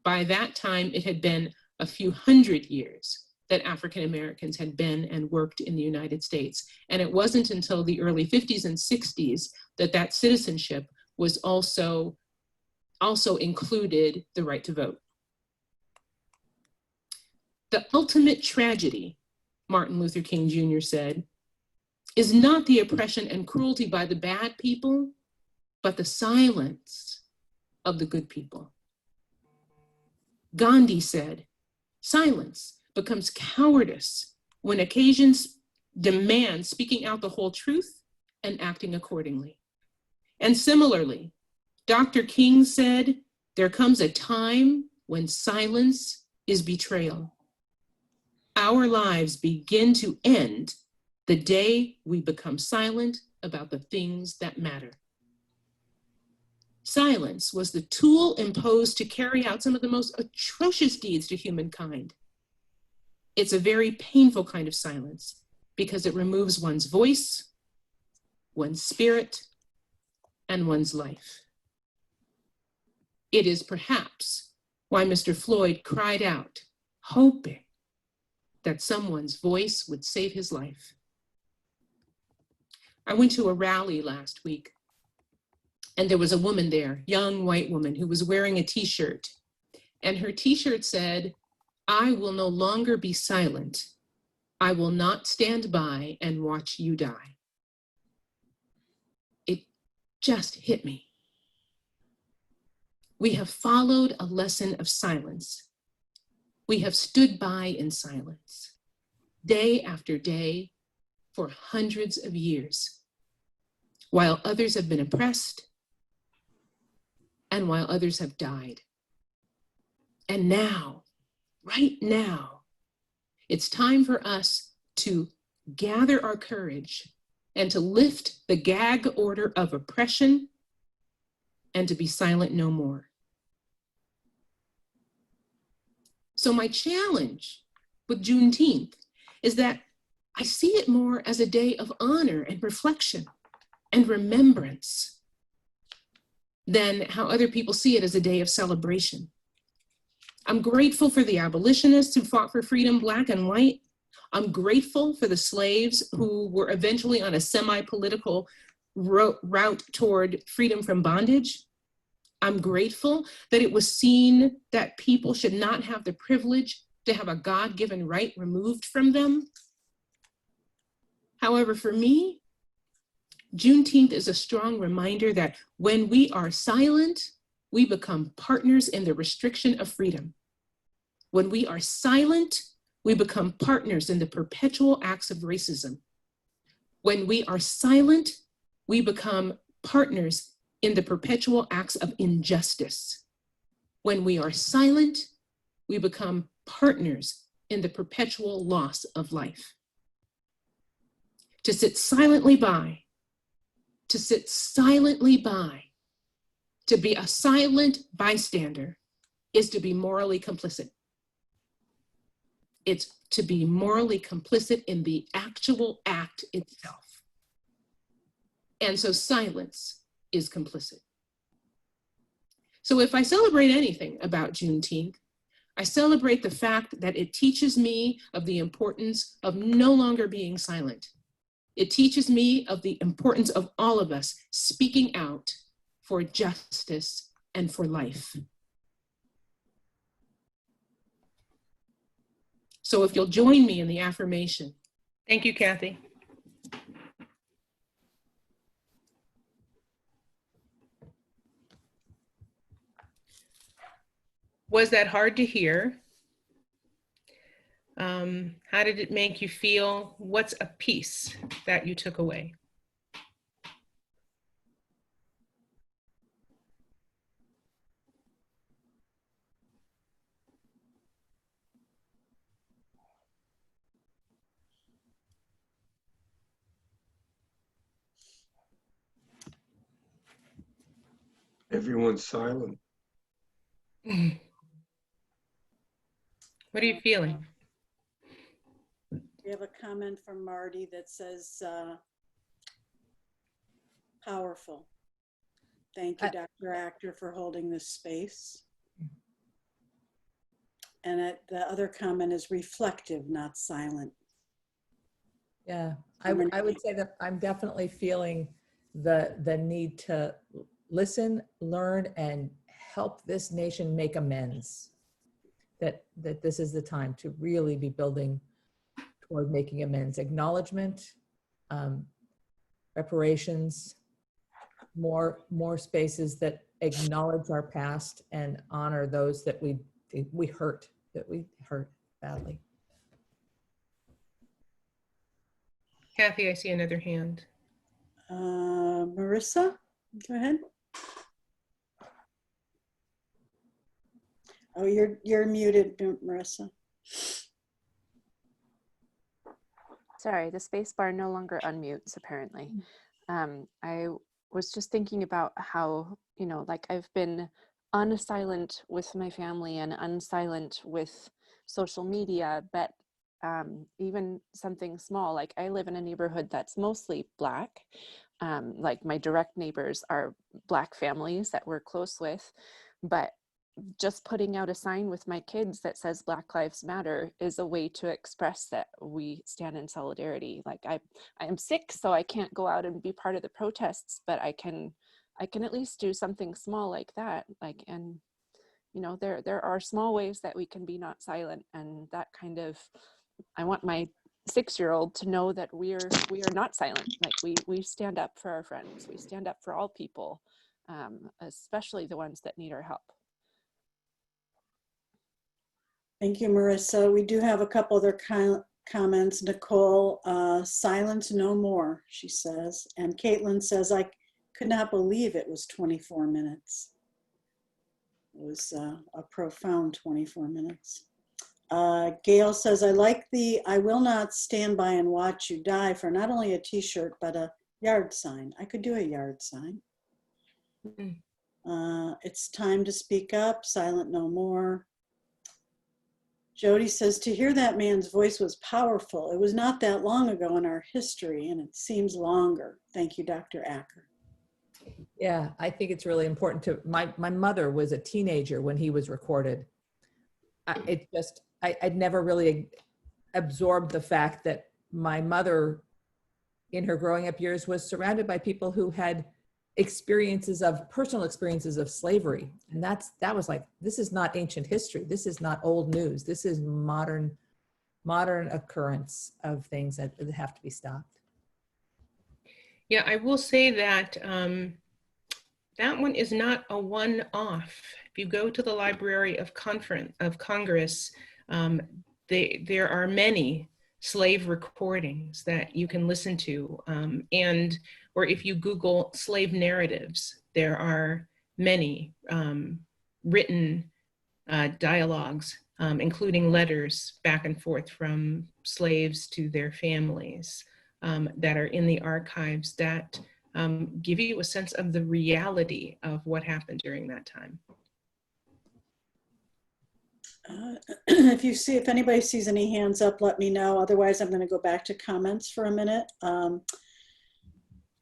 By that time, it had been a few hundred years that African Americans had been and worked in the United States. And it wasn't until the early 50s and 60s that that citizenship was also included the right to vote. The ultimate tragedy, Martin Luther King Jr. said, is not the oppression and cruelty by the bad people, but the silence of the good people. Gandhi said, silence becomes cowardice when occasions demand speaking out the whole truth and acting accordingly. And similarly, Dr. King said, there comes a time when silence is betrayal. Our lives begin to end the day we become silent about the things that matter. Silence was the tool imposed to carry out some of the most atrocious deeds to humankind. It's a very painful kind of silence because it removes one's voice, one's spirit, and one's life. It is perhaps why Mr. Floyd cried out, hoping that someone's voice would save his life. I went to a rally last week, and there was a woman there, young white woman, who was wearing a t-shirt. And her t-shirt said, I will no longer be silent. I will not stand by and watch you die. It just hit me. We have followed a lesson of silence. We have stood by in silence, day after day, for hundreds of years, while others have been oppressed and while others have died. And now, right now, it's time for us to gather our courage and to lift the gag order of oppression and to be silent no more. So my challenge with Juneteenth is that I see it more as a day of honor and reflection and remembrance than how other people see it as a day of celebration. I'm grateful for the abolitionists who fought for freedom, Black and white. I'm grateful for the slaves who were eventually on a semi-political route toward freedom from bondage. I'm grateful that it was seen that people should not have the privilege to have a God-given right removed from them. However, for me, Juneteenth is a strong reminder that when we are silent, we become partners in the restriction of freedom. When we are silent, we become partners in the perpetual acts of racism. When we are silent, we become partners in the perpetual acts of injustice. When we are silent, we become partners in the perpetual loss of life. To sit silently by, to sit silently by, to be a silent bystander is to be morally complicit. It's to be morally complicit in the actual act itself. And so silence is complicit. So if I celebrate anything about Juneteenth, I celebrate the fact that it teaches me of the importance of no longer being silent. It teaches me of the importance of all of us speaking out for justice and for life. So if you'll join me in the affirmation. Thank you, Kathy. Was that hard to hear? How did it make you feel? What's a piece that you took away? Everyone's silent. What are you feeling? We have a comment from Marty that says, powerful. Thank you, Dr. Actor, for holding this space. And the other comment is reflective, not silent. Yeah, I would say that I'm definitely feeling the need to listen, learn, and help this nation make amends. That this is the time to really be building toward making amends. Acknowledgement, reparations, more spaces that acknowledge our past and honor those that we hurt badly. Kathy, I see another hand. Marissa, go ahead. Oh, you're muted, Marissa. Sorry, the space bar no longer unmutes, apparently. I was just thinking about how, like I've been unsilent with my family and unsilent with social media, but even something small, like I live in a neighborhood that's mostly Black. Like my direct neighbors are Black families that we're close with, but just putting out a sign with my kids that says Black Lives Matter is a way to express that we stand in solidarity. Like I am sick, so I can't go out and be part of the protests, but I can at least do something small like that. Like, and there are small ways that we can be not silent, and that kind of, I want my 6-year-old to know that we are not silent. Like we stand up for our friends. We stand up for all people, especially the ones that need our help. Thank you, Marissa. We do have a couple other comments. Nicole, silence no more, she says. And Caitlin says, I could not believe it was 24 minutes. It was a profound 24 minutes. Gail says, I like the I will not stand by and watch you die for not only a t-shirt, but a yard sign. I could do a yard sign. It's time to speak up, silent no more. Jody says, to hear that man's voice was powerful. It was not that long ago in our history, and it seems longer. Thank you, Dr. Acker. Yeah, I think it's really important to, my mother was a teenager when he was recorded. I'd never really absorbed the fact that my mother in her growing up years was surrounded by people who had personal experiences of slavery. And that was like, this is not ancient history. This is not old news. This is modern occurrence of things that have to be stopped. Yeah, I will say that that one is not a one-off. If you go to the Library of Congress, there are many slave recordings that you can listen to, or if you Google slave narratives, there are many written dialogues, including letters back and forth from slaves to their families, that are in the archives that give you a sense of the reality of what happened during that time. If anybody sees any hands up, let me know. Otherwise, I'm going to go back to comments for a minute.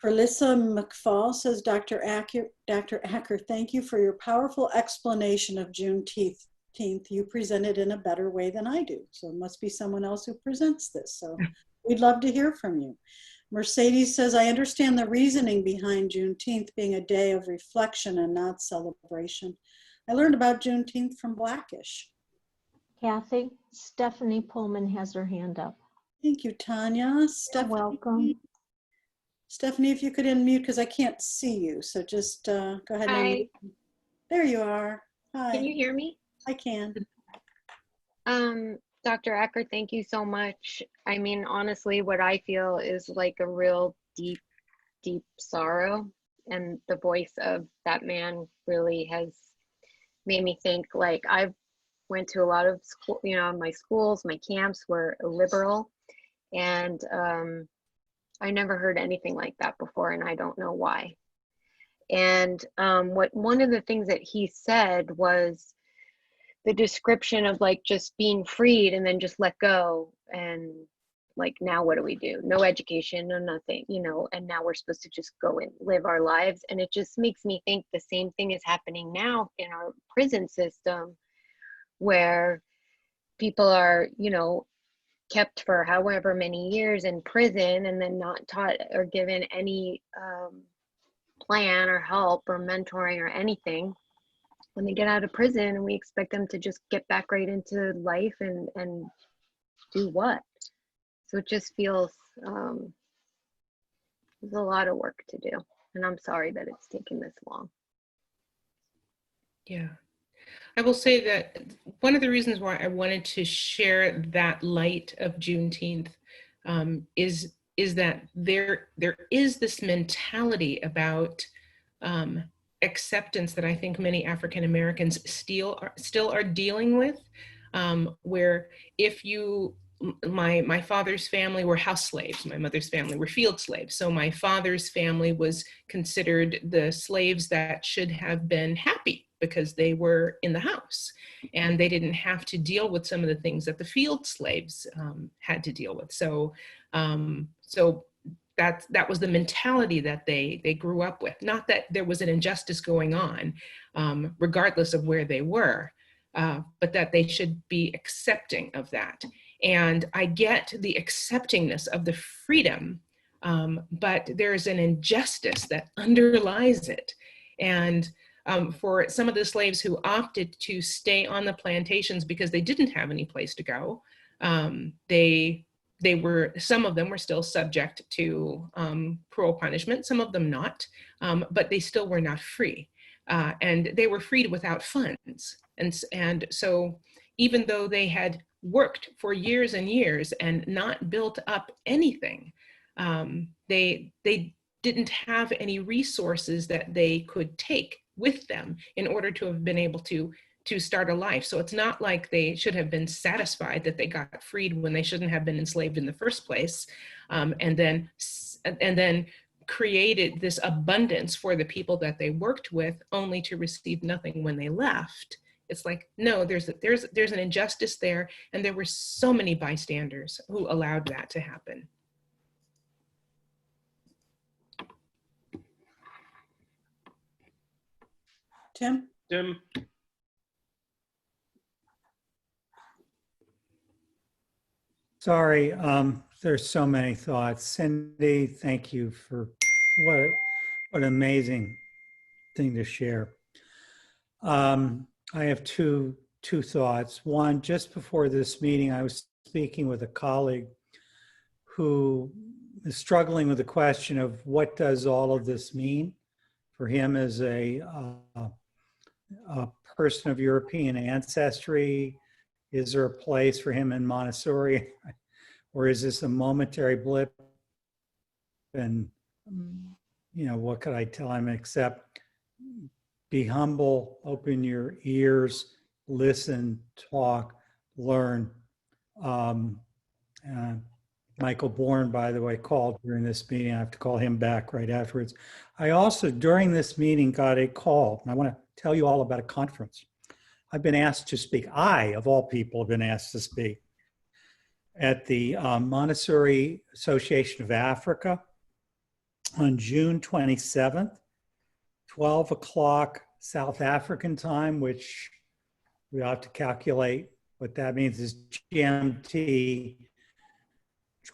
Perlissa McFall says, Dr. Acker, thank you for your powerful explanation of Juneteenth. You presented in a better way than I do. So it must be someone else who presents this. So we'd love to hear from you. Mercedes says, I understand the reasoning behind Juneteenth being a day of reflection and not celebration. I learned about Juneteenth from Blackish. Kathy, Stephanie Pullman has her hand up. Thank you, Tanya. Stephanie, welcome. Stephanie, if you could unmute, because I can't see you. So just go ahead and unmute. There you are. Hi. Can you hear me? I can. Dr. Acker, thank you so much. I mean, honestly, what I feel is like a real deep, deep sorrow. And the voice of that man really has made me think. Like, I've went to a lot of school, you know, my schools, my camps were liberal. And I never heard anything like that before, and I don't know why. And one of the things that he said was the description of like just being freed and then just let go, and like, now what do we do? No education, no nothing, you know, and now we're supposed to just go and live our lives. And it just makes me think the same thing is happening now in our prison system, where people are, you know, kept for however many years in prison and then not taught or given any plan or help or mentoring or anything. When they get out of prison, and we expect them to just get back right into life and do what? So it just feels there's a lot of work to do, and I'm sorry that it's taken this long. Yeah. I will say that one of the reasons why I wanted to share that light of Juneteenth is that there is this mentality about acceptance that I think many African Americans still are dealing with, where if you, my father's family were house slaves, my mother's family were field slaves. So my father's family was considered the slaves that should have been happy because they were in the house and they didn't have to deal with some of the things that the field slaves had to deal with. So, that was the mentality that they grew up with. Not that there was an injustice going on, regardless of where they were, but that they should be accepting of that. And I get the acceptingness of the freedom, but there's an injustice that underlies it. And for some of the slaves who opted to stay on the plantations because they didn't have any place to go, some of them were still subject to cruel punishment, some of them not, but they still were not free. And they were freed without funds. And so even though they had worked for years and years and not built up anything, they didn't have any resources that they could take with them in order to have been able to start a life. So it's not like they should have been satisfied that they got freed when they shouldn't have been enslaved in the first place, and then created this abundance for the people that they worked with, only to receive nothing when they left. It's like, no, there's an injustice there, and there were so many bystanders who allowed that to happen. Tim? Sorry, there's so many thoughts. Cindy, thank you for what an amazing thing to share. I have two thoughts. One, just before this meeting, I was speaking with a colleague who is struggling with the question of what does all of this mean for him as a person of European ancestry. Is there a place for him in Montessori? or is this a momentary blip? And, you know, what could I tell him except be humble, open your ears, listen, talk, learn. Michael Bourne, by the way, called during this meeting. I have to call him back right afterwards. I also, during this meeting, got a call. And I want to tell you all about a conference. I've been asked to speak. I, of all people, have been asked to speak at the Montessori Association of Africa on June 27th, 12 o'clock South African time, which we have to calculate what that means is GMT,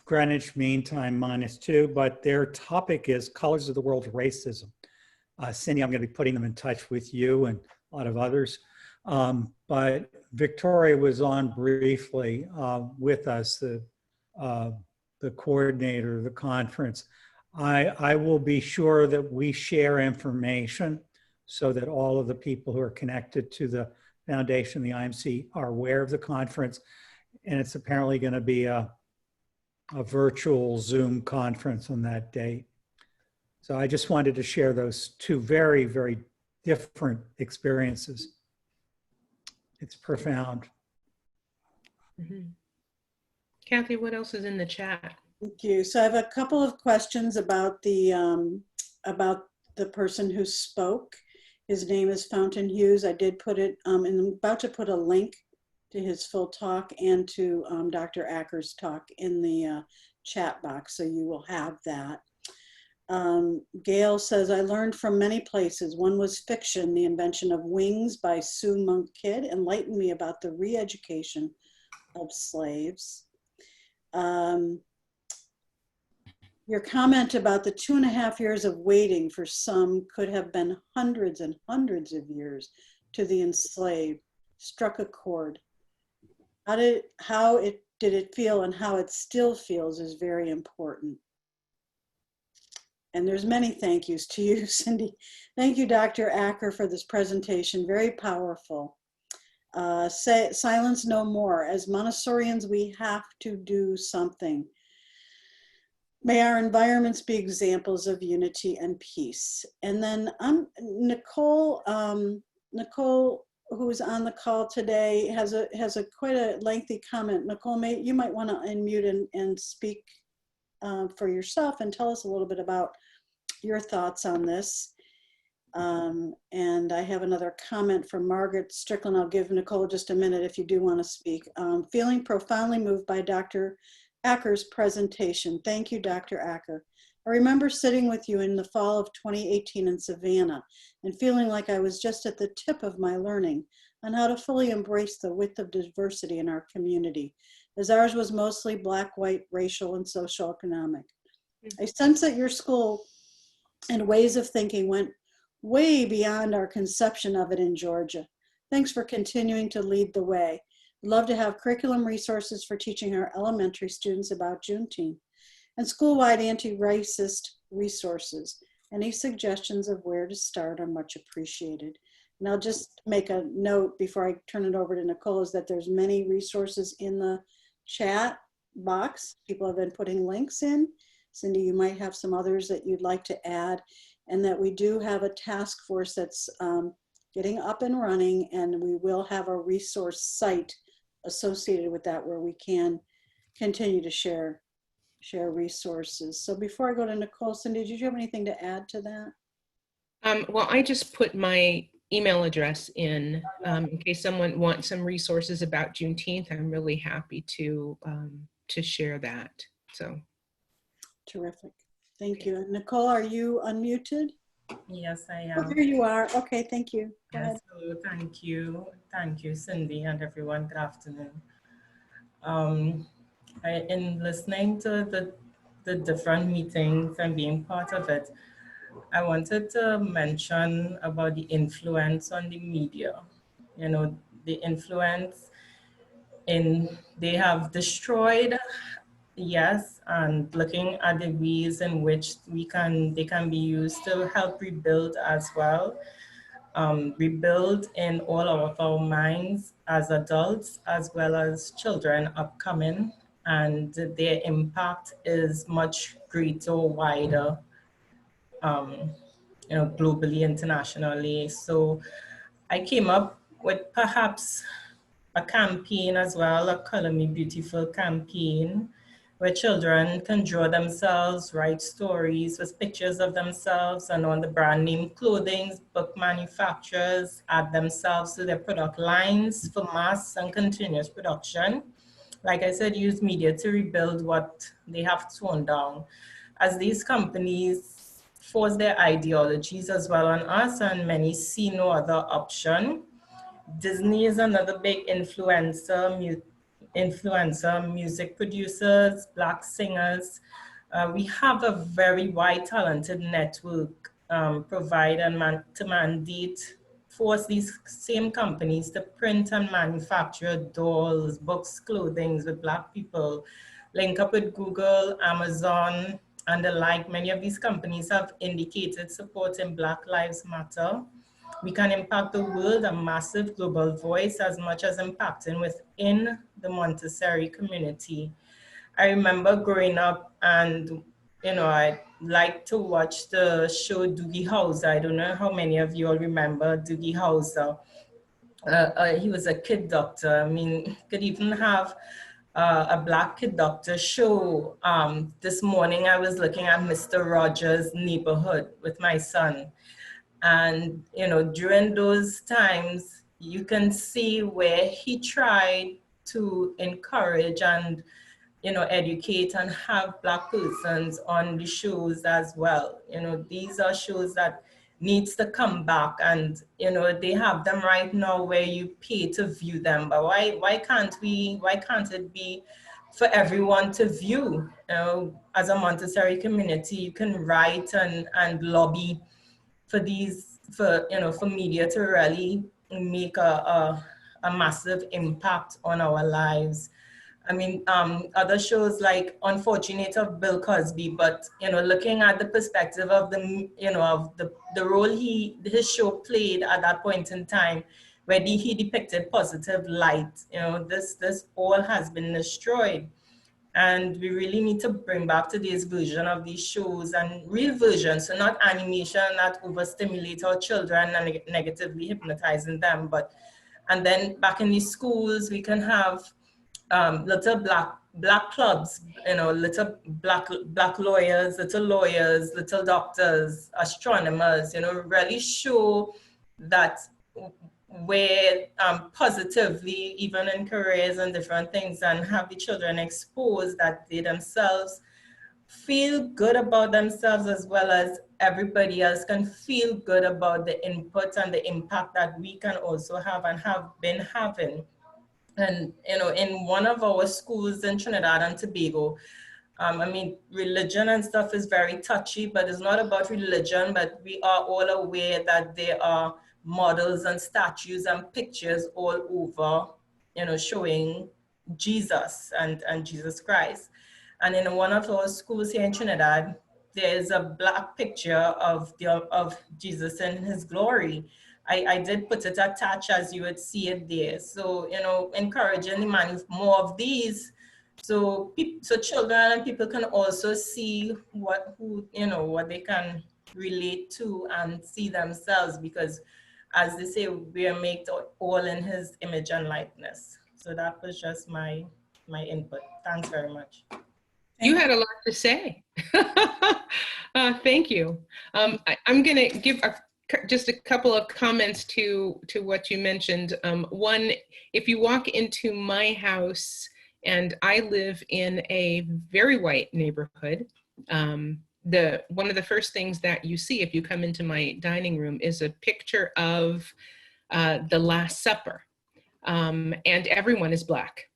Greenwich Mean Time -2, but their topic is Colors of the World Racism. Cindy, I'm going to be putting them in touch with you and a lot of others. But Victoria was on briefly with us, the coordinator of the conference. I will be sure that we share information so that all of the people who are connected to the foundation, the IMC, are aware of the conference. And it's apparently going to be a virtual Zoom conference on that date. So I just wanted to share those two very, very different experiences. It's profound. Mm-hmm. Kathy, what else is in the chat? Thank you. So I have a couple of questions about the person who spoke. His name is Fountain Hughes. I did put it, and I'm about to put a link to his full talk and to Dr. Acker's talk in the chat box, so you will have that. Gail says, I learned from many places. One was fiction. The invention of wings by Sue Monk Kidd enlightened me about the re-education of slaves. Your comment about the 2.5 years of waiting for some could have been hundreds and hundreds of years to the enslaved struck a chord. How did it feel and how it still feels is very important. And there's many thank yous to you, Cindy. Thank you, Dr. Acker, for this presentation. Very powerful. Silence no more. As Montessorians, we have to do something. May our environments be examples of unity and peace. And then Nicole, who's on the call today, has quite a lengthy comment. Nicole, you might want to unmute and speak for yourself and tell us a little bit about your thoughts on this. And I have another comment from Margaret Strickland. I'll give Nicole just a minute if you do want to speak. Feeling profoundly moved by Dr. Acker's presentation. Thank you, Dr. Acker. I remember sitting with you in the fall of 2018 in Savannah and feeling like I was just at the tip of my learning on how to fully embrace the width of diversity in our community, as ours was mostly Black, white, racial, and socioeconomic. I sense that your school and ways of thinking went way beyond our conception of it in Georgia. Thanks for continuing to lead the way. We'd love to have curriculum resources for teaching our elementary students about Juneteenth and school-wide anti-racist resources. Any suggestions of where to start are much appreciated. And I'll just make a note before I turn it over to Nicole is that there's many resources in the chat box. People have been putting links in. Cindy, you might have some others that you'd like to add, and that we do have a task force that's getting up and running, and we will have a resource site associated with that where we can continue to share resources. So before I go to Nicole, Cindy, did you have anything to add to that? Well, I just put my email address in case someone wants some resources about Juneteenth. I'm really happy to share that. So. Terrific. Thank you. Nicole, are you unmuted? Yes, I am. Oh, there you are. Okay, thank you. Go ahead. Hello, thank you. Thank you, Cindy, and everyone. Good afternoon. In listening to the different meetings and being part of it, I wanted to mention about the influence on the media. You know, the influence they have destroyed, yes, and looking at the ways in which they can be used to help rebuild as well. Rebuild in all of our minds as adults as well as children upcoming. and their impact is much greater, wider, globally, internationally. So I came up with perhaps a campaign as well, a Color Me Beautiful campaign, where children can draw themselves, write stories with pictures of themselves, and on the brand name clothing, book manufacturers add themselves to their product lines for mass and continuous production. Like I said, use media to rebuild what they have torn down. As these companies force their ideologies as well on us, and many see no other option. Disney is another big influencer, music producers, Black singers. We have a very wide, talented network provide and to mandate, force these same companies to print and manufacture dolls, books, clothing with Black people, link up with Google, Amazon, and the like. Many of these companies have indicated support in Black Lives Matter. We can impact the world, a massive global voice, as much as impacting within the Montessori community. I remember growing up and, I like to watch the show Doogie Howser. I don't know how many of you all remember Doogie Howser. He was a kid doctor. I mean, could even have a Black kid doctor show. This morning I was looking at Mr. Rogers' Neighborhood with my son. And, during those times, you can see where he tried to encourage and, educate and have Black persons on the shows as well. These are shows that needs to come back, and, they have them right now where you pay to view them. But why can't it be for everyone to view? As a Montessori community, you can write and lobby for media to really make a massive impact on our lives. I mean, other shows like Unfortunate of Bill Cosby, but, looking at the perspective of the role his show played at that point in time, where he depicted positive light, this all has been destroyed. And we really need to bring back today's version of these shows, and real versions, so not animation that overstimulate our children and negatively hypnotizing them. And then back in these schools, we can have little black clubs, little black lawyers, little doctors, astronomers, really show that where positively, even in careers and different things, and have the children exposed that they themselves feel good about themselves, as well as everybody else can feel good about the input and the impact that we can also have and have been having. And, in one of our schools in Trinidad and Tobago, I mean, religion and stuff is very touchy, but it's not about religion, but we are all aware that there are models and statues and pictures all over, showing Jesus and Jesus Christ. And in one of our schools here in Trinidad, there is a Black picture of Jesus in his glory. I did put it attached as you would see it there. So, encouraging more of these, so children and people can also see what they can relate to and see themselves, because as they say, we are made all in his image and likeness. So that was just my input. Thanks very much. You had a lot to say. Thank you. I'm going to give just a couple of comments to what you mentioned. One, if you walk into my house, and I live in a very white neighborhood, one of the first things that you see if you come into my dining room is a picture of the Last Supper, and everyone is Black.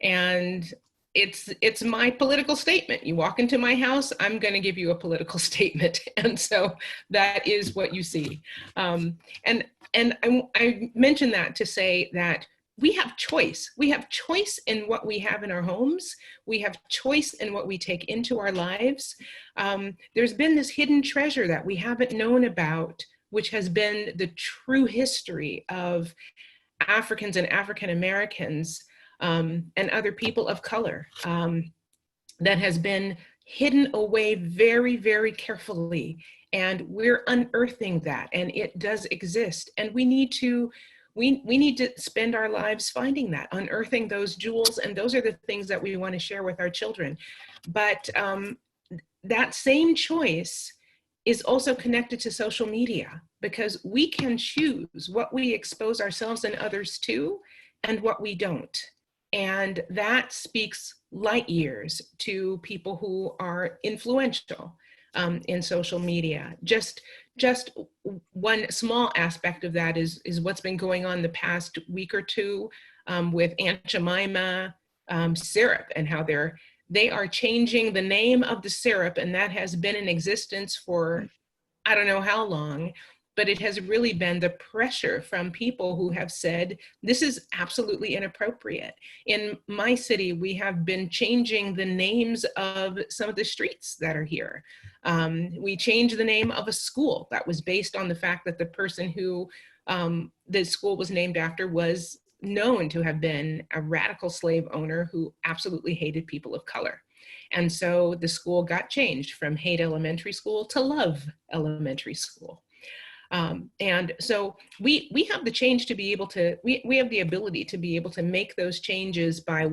And it's my political statement. You walk into my house, I'm going to give you a political statement. And so that is what you see. And I mention that to say that we have choice. We have choice in what we have in our homes. We have choice in what we take into our lives. There's been this hidden treasure that we haven't known about, which has been the true history of Africans and African Americans and other people of color that has been hidden away very, very carefully. And we're unearthing that, and it does exist. And we need to spend our lives finding that, unearthing those jewels. And those are the things that we want to share with our children. But that same choice is also connected to social media, because we can choose what we expose ourselves and others to and what we don't. And that speaks light years to people who are influential in social media. Just one small aspect of that is what's been going on the past week or two with Aunt Jemima syrup, and how they are changing the name of the syrup, and that has been in existence for I don't know how long, but it has really been the pressure from people who have said, this is absolutely inappropriate. In my city, we have been changing the names of some of the streets that are here. We changed the name of a school that was based on the fact that the person who the school was named after was known to have been a radical slave owner who absolutely hated people of color. And so the school got changed from Haight Elementary School to Love Elementary School. And so we have the change to be able to, we have the ability to be able to make those changes by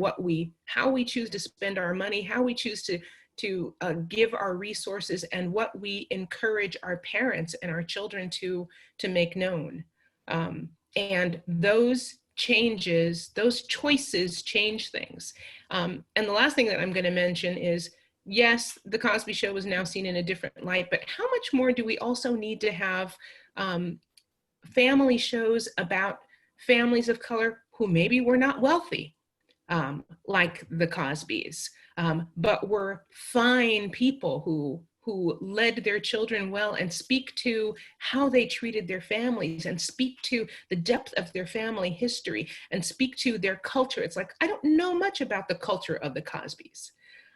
how we choose to spend our money, how we choose to give our resources, and what we encourage our parents and our children to make known. And those changes, those choices change things. And the last thing that I'm going to mention is, yes, the Cosby Show is now seen in a different light, but how much more do we also need to have family shows about families of color who maybe were not wealthy, like the Cosbys, but were fine people who led their children well, and speak to how they treated their families, and speak to the depth of their family history, and speak to their culture. It's like, I don't know much about the culture of the Cosbys.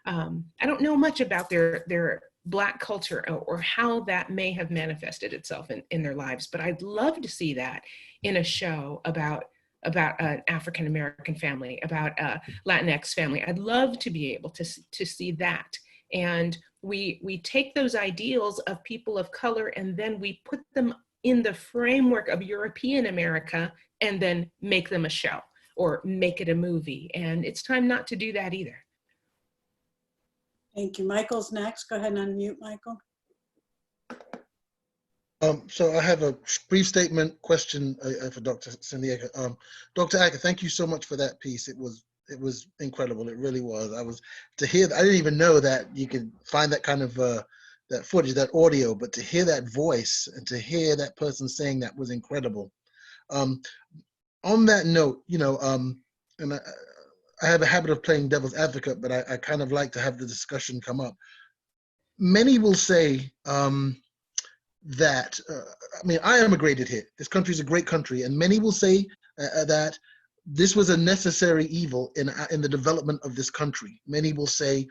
I don't know much about their Black culture, or how that may have manifested itself in their lives, but I'd love to see that in a show about an African-American family, about a Latinx family. I'd love to be able to see that. And we take those ideals of people of color, and then we put them in the framework of European America, and then make them a show or make it a movie. And it's time not to do that either. Thank you. Michael's next. Go ahead and unmute, Michael. So I have a brief statement question for Dr. Cindy Acker. Dr. Acker, thank you so much for that piece. It was incredible. It really was. I didn't even know that you could find that kind of that footage, that audio, but to hear that voice and to hear that person saying that was incredible. On that note, and I have a habit of playing devil's advocate, but I kind of like to have the discussion come up. Many will say that, I immigrated here. This country is a great country, and many will say that this was a necessary evil in the development of this country. Many will say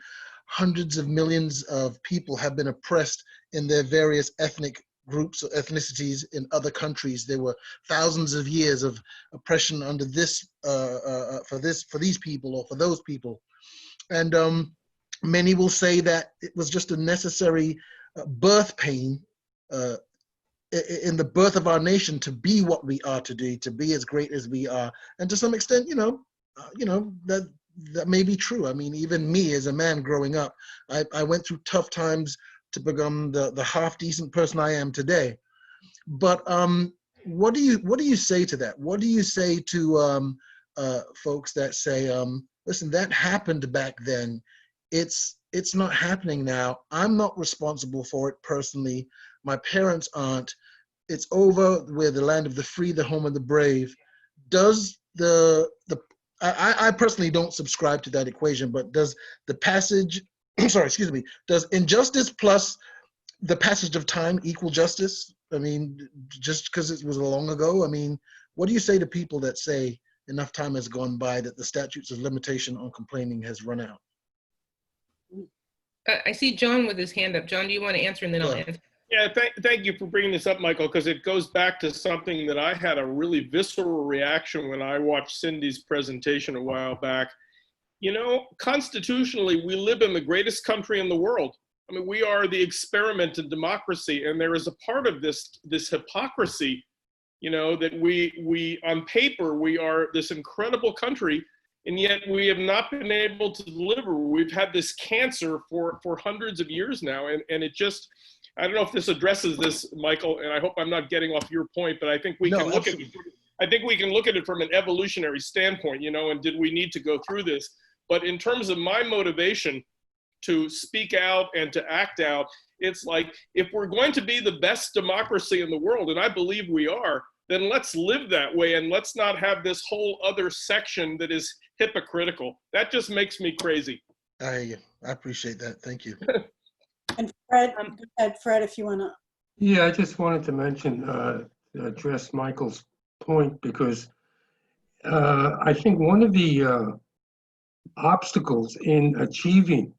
hundreds of millions of people have been oppressed in their various ethnic groups or ethnicities in other countries. There were thousands of years of oppression under this for these people or for those people, and many will say that it was just a necessary birth pain in the birth of our nation to be what we are today, to be as great as we are. And to some extent, that may be true. I mean, even me as a man growing up, I went through tough times to become the half decent person I am today. But what do you say to that? What do you say to folks that say, listen, that happened back then. It's not happening now. I'm not responsible for it personally. My parents aren't. It's over. We're the land of the free, the home of the brave. Does I personally don't subscribe to that equation, but does the passage, does injustice plus the passage of time equal justice? I mean, just because it was long ago? I mean, what do you say to people that say enough time has gone by that the statutes of limitation on complaining has run out? I see John with his hand up. John, do you want to answer, and then I'll answer? Yeah, thank you for bringing this up, Michael, because it goes back to something that I had a really visceral reaction when I watched Cindy's presentation a while back. You know, constitutionally, we live in the greatest country in the world. I mean, we are the experiment in democracy, and there is a part of this hypocrisy, you know, that we on paper, we are this incredible country, and yet we have not been able to deliver. We've had this cancer for hundreds of years now, and it just, I don't know if this addresses this, Michael, and I hope I'm not getting off your point, but I think we can look at it. I think we can look at it from an evolutionary standpoint, you know, and did we need to go through this? But in terms of my motivation to speak out and to act out, it's like, if we're going to be the best democracy in the world, and I believe we are, then let's live that way, and let's not have this whole other section that is hypocritical. That just makes me crazy. I appreciate that. Thank you. And Fred, Fred, if you want to. Yeah, I just wanted to mention, address Michael's point, because I think one of the obstacles in achieving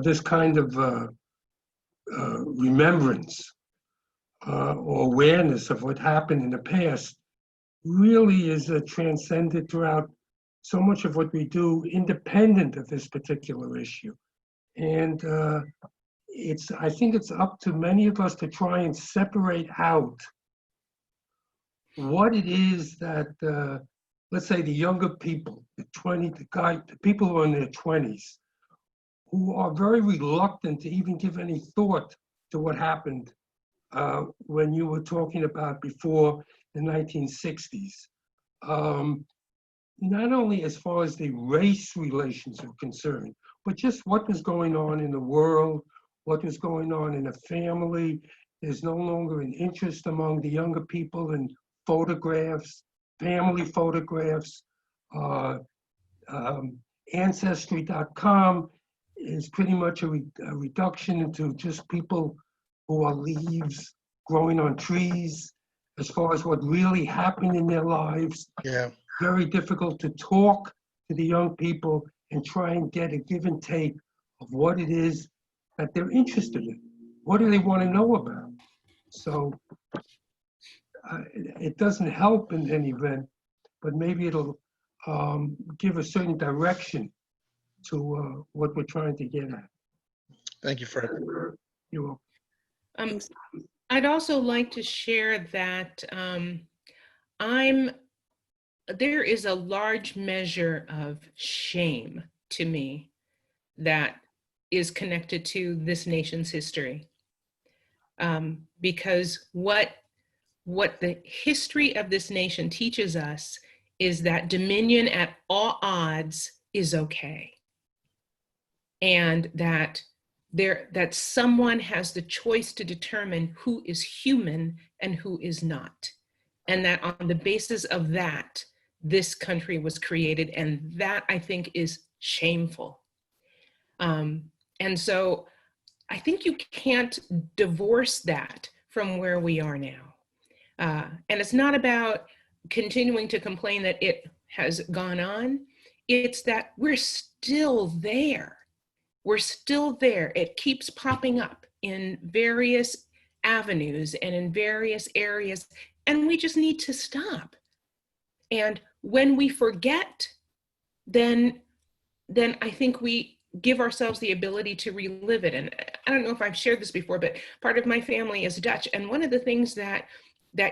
this kind of remembrance or awareness of what happened in the past really is transcended throughout so much of what we do, independent of this particular issue. And I think it's up to many of us to try and separate out what it is that, let's say, the younger people, the people who are in their 20s, who are very reluctant to even give any thought to what happened when you were talking about before the 1960s. Not only as far as the race relations are concerned, but just what was going on in the world, what was going on in the family. There's no longer an interest among the younger people in photographs, family photographs. Ancestry.com is pretty much a reduction into just people who are leaves growing on trees. As far as what really happened in their lives, yeah, very difficult to talk to the young people and try and get a give and take of what it is that they're interested in. What do they want to know about? So it doesn't help in any event, but maybe it'll give a certain direction to what we're trying to get at. Thank you, Fred. You're welcome. I'd also like to share that there is a large measure of shame to me that is connected to this nation's history. Because what the history of this nation teaches us is that dominion at all odds is okay. And that someone has the choice to determine who is human and who is not. And that on the basis of that, this country was created. And that, I think, is shameful. And so I think you can't divorce that from where we are now. And it's not about continuing to complain that it has gone on. It's that we're still there. We're still there. It keeps popping up in various avenues and in various areas, and we just need to stop. And when we forget, then I think we give ourselves the ability to relive it. And I don't know if I've shared this before, but part of my family is Dutch. And one of the things that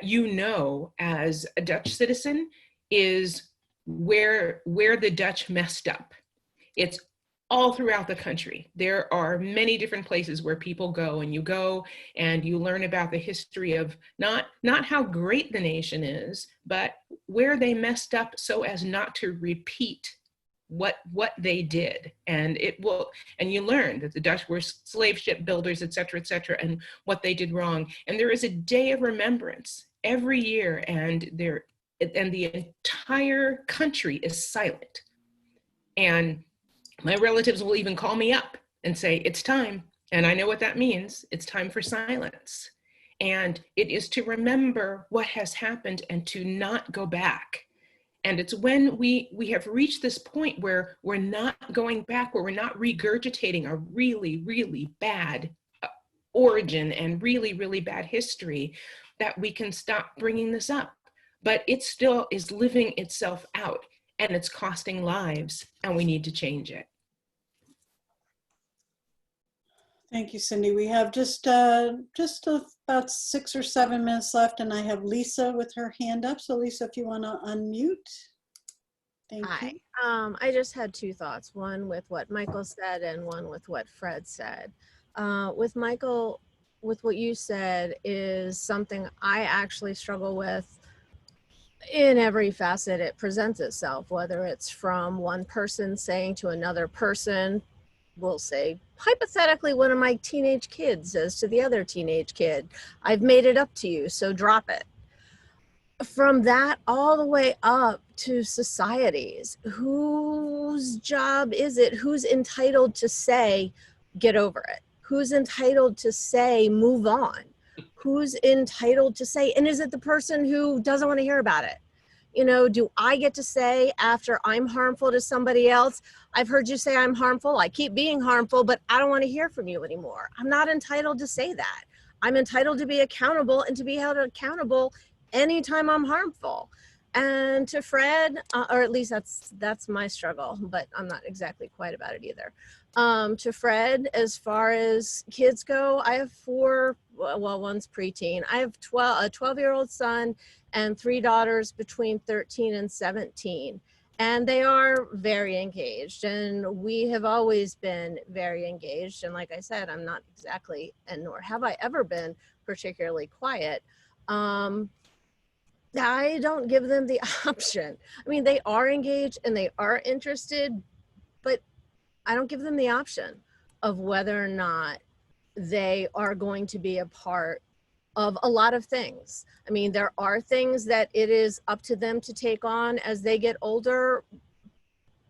you know as a Dutch citizen is where the Dutch messed up. It's all throughout the country. There are many different places where people go, and you learn about the history of not how great the nation is, but where they messed up so as not to repeat what they did. And you learn that the Dutch were slave ship builders, et cetera, and what they did wrong. And there is a day of remembrance every year, and the entire country is silent. And my relatives will even call me up and say, it's time. And I know what that means. It's time for silence. And it is to remember what has happened and to not go back. And it's when we have reached this point where we're not going back, where we're not regurgitating a really, really bad origin and really, really bad history, that we can stop bringing this up. But it still is living itself out, and it's costing lives, and we need to change it. Thank you, Cindy. We have just about 6 or 7 minutes left, and I have Lisa with her hand up. So Lisa, if you want to unmute. Thank Hi. you. I just had two thoughts, one with what Michael said and one with what Fred said. With Michael, with what you said is something I actually struggle with in every facet it presents itself, whether it's from one person saying to another person, we'll say, hypothetically, one of my teenage kids says to the other teenage kid, I've made it up to you, so drop it. From that all the way up to societies, whose job is it? Who's entitled to say, get over it? Who's entitled to say, move on? Who's entitled to say, and is it the person who doesn't want to hear about it? You know, do I get to say after I'm harmful to somebody else, I've heard you say I'm harmful, I keep being harmful, but I don't want to hear from you anymore. I'm not entitled to say that. I'm entitled to be accountable and to be held accountable anytime I'm harmful. And to Fred, or at least that's my struggle, but I'm not exactly quite about it either. To Fred, as far as kids go, I have 4, well, one's preteen. I have a 12-year-old son and 3 daughters between 13 and 17. And they are very engaged, and we have always been very engaged. And like I said, I'm not exactly, and nor have I ever been particularly quiet. I don't give them the option. I mean, they are engaged and they are interested, but I don't give them the option of whether or not they are going to be a part of a lot of things. I mean, there are things that it is up to them to take on as they get older,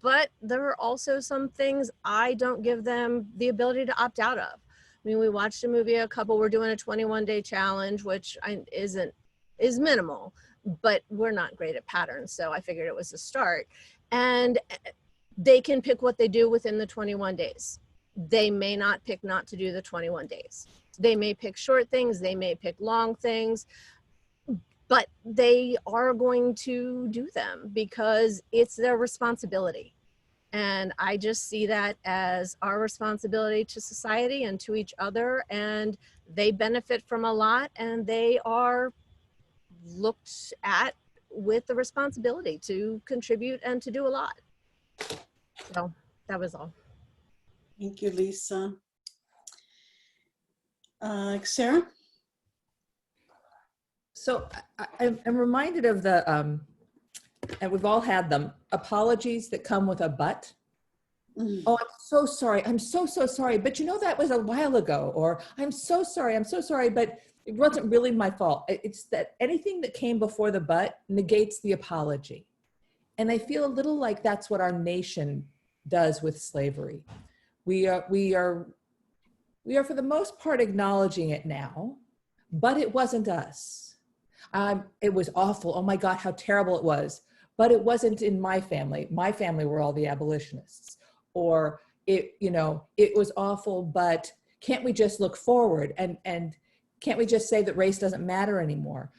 but there are also some things I don't give them the ability to opt out of. I mean, we watched a movie, a couple were doing a 21-day challenge, which is minimal, but we're not great at patterns, so I figured it was a start. And they can pick what they do within the 21 days. They may not pick not to do the 21 days. They may pick short things, they may pick long things, but they are going to do them because it's their responsibility. And I just see that as our responsibility to society and to each other, and they benefit from a lot, and they are looked at with the responsibility to contribute and to do a lot. So that was all. Thank you, Lisa. Sarah? So I'm reminded of the, and we've all had them, apologies that come with a but. Oh, I'm so sorry. I'm so sorry. But you know, that was a while ago. Or I'm so sorry, but it wasn't really my fault. It's that anything that came before the but negates the apology. And I feel a little like that's what our nation does with slavery. We are for the most part acknowledging it now, but it wasn't us. It was awful. Oh my God, how terrible it was. But it wasn't in my family. My family were all the abolitionists. Or it was awful, but can't we just look forward? And can't we just say that race doesn't matter anymore?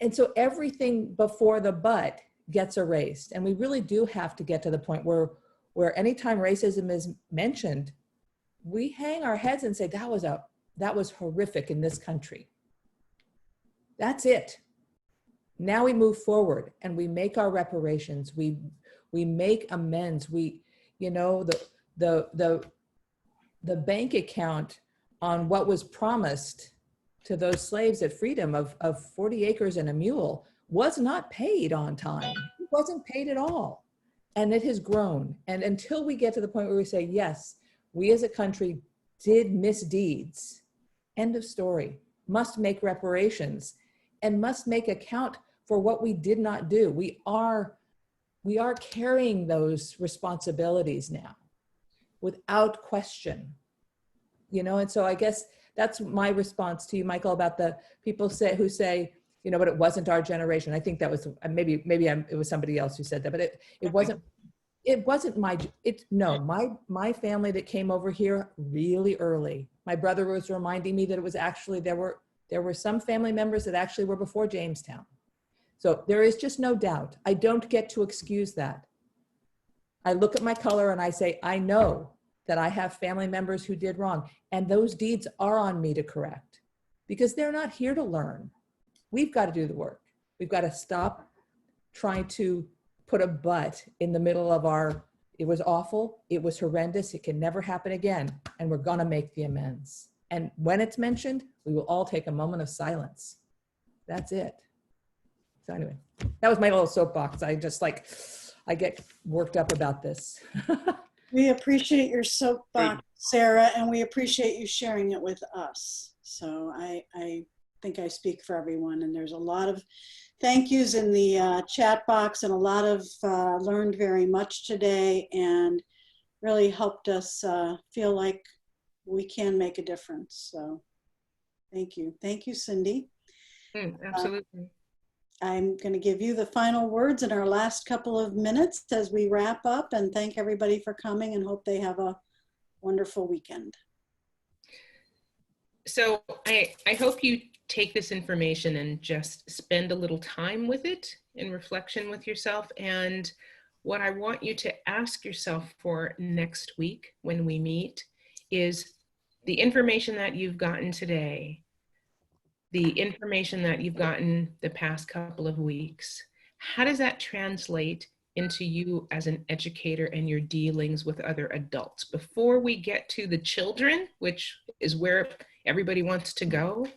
And so everything before the but gets erased. And we really do have to get to the point where anytime racism is mentioned, we hang our heads and say, that was horrific in this country. That's it. Now we move forward and we make our reparations. We make amends. The bank account on what was promised to those slaves at freedom of 40 acres and a mule was not paid on time. It wasn't paid at all. And it has grown. And until we get to the point where we say, yes, we as a country did misdeeds, end of story, must make reparations and must make account for what we did not do. We are carrying those responsibilities now without question, and so I guess that's my response to you, Michael, about the people who say, but it wasn't our generation. I think that was, maybe it was somebody else who said that, but it wasn't my family that came over here really early My brother was reminding me that it was actually, there were some family members that actually were before Jamestown. So there is just no doubt. I don't get to excuse that. I look at my color and I say, I know that I have family members who did wrong, and those deeds are on me to correct, because they're not here to learn. We've got to do the work. We've got to stop trying to put a but in the middle of our, it was awful, it was horrendous, it can never happen again, and we're gonna make the amends. And when it's mentioned, we will all take a moment of silence. That's it. So anyway, that was my little soapbox. I get worked up about this. We appreciate your soapbox, Sarah, and we appreciate you sharing it with us. So I think I speak for everyone, and there's a lot of thank yous in the chat box, and a lot of learned very much today, and really helped us feel like we can make a difference. So thank you. Thank you, Cindy. Absolutely. I'm going to give you the final words in our last couple of minutes as we wrap up, and thank everybody for coming, and hope they have a wonderful weekend. So I hope you take this information and just spend a little time with it in reflection with yourself. And what I want you to ask yourself for next week when we meet is the information that you've gotten today, the information that you've gotten the past couple of weeks. How does that translate into you as an educator and your dealings with other adults? Before we get to the children, which is where everybody wants to go,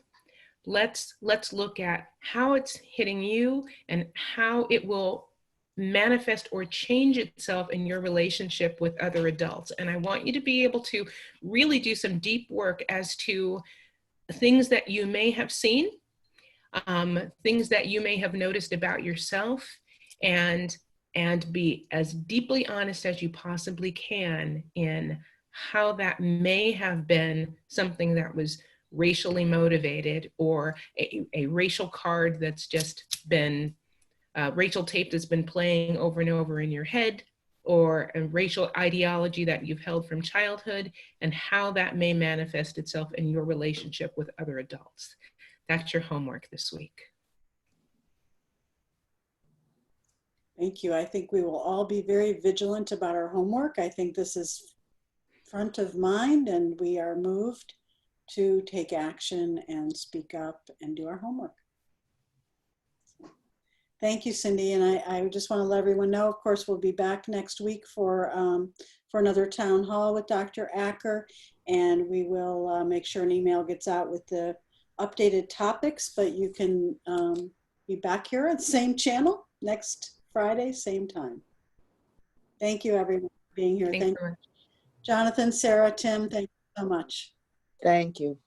let's look at how it's hitting you and how it will manifest or change itself in your relationship with other adults. And I want you to be able to really do some deep work as to things that you may have seen, things that you may have noticed about yourself, and be as deeply honest as you possibly can in how that may have been something that was racially motivated, or a racial card that's just been, racial tape that's been playing over and over in your head, or a racial ideology that you've held from childhood, and how that may manifest itself in your relationship with other adults. That's your homework this week. Thank you. I think we will all be very vigilant about our homework. I think this is front of mind, and we are moved to take action and speak up and do our homework. Thank you, Cindy. And I just want to let everyone know, of course, we'll be back next week for another town hall with Dr. Acker, and we will make sure an email gets out with the updated topics, but you can be back here at the same channel next Friday, same time. Thank you, everyone, for being here. Thank you. Jonathan, Sarah, Tim, thank you so much. Thank you.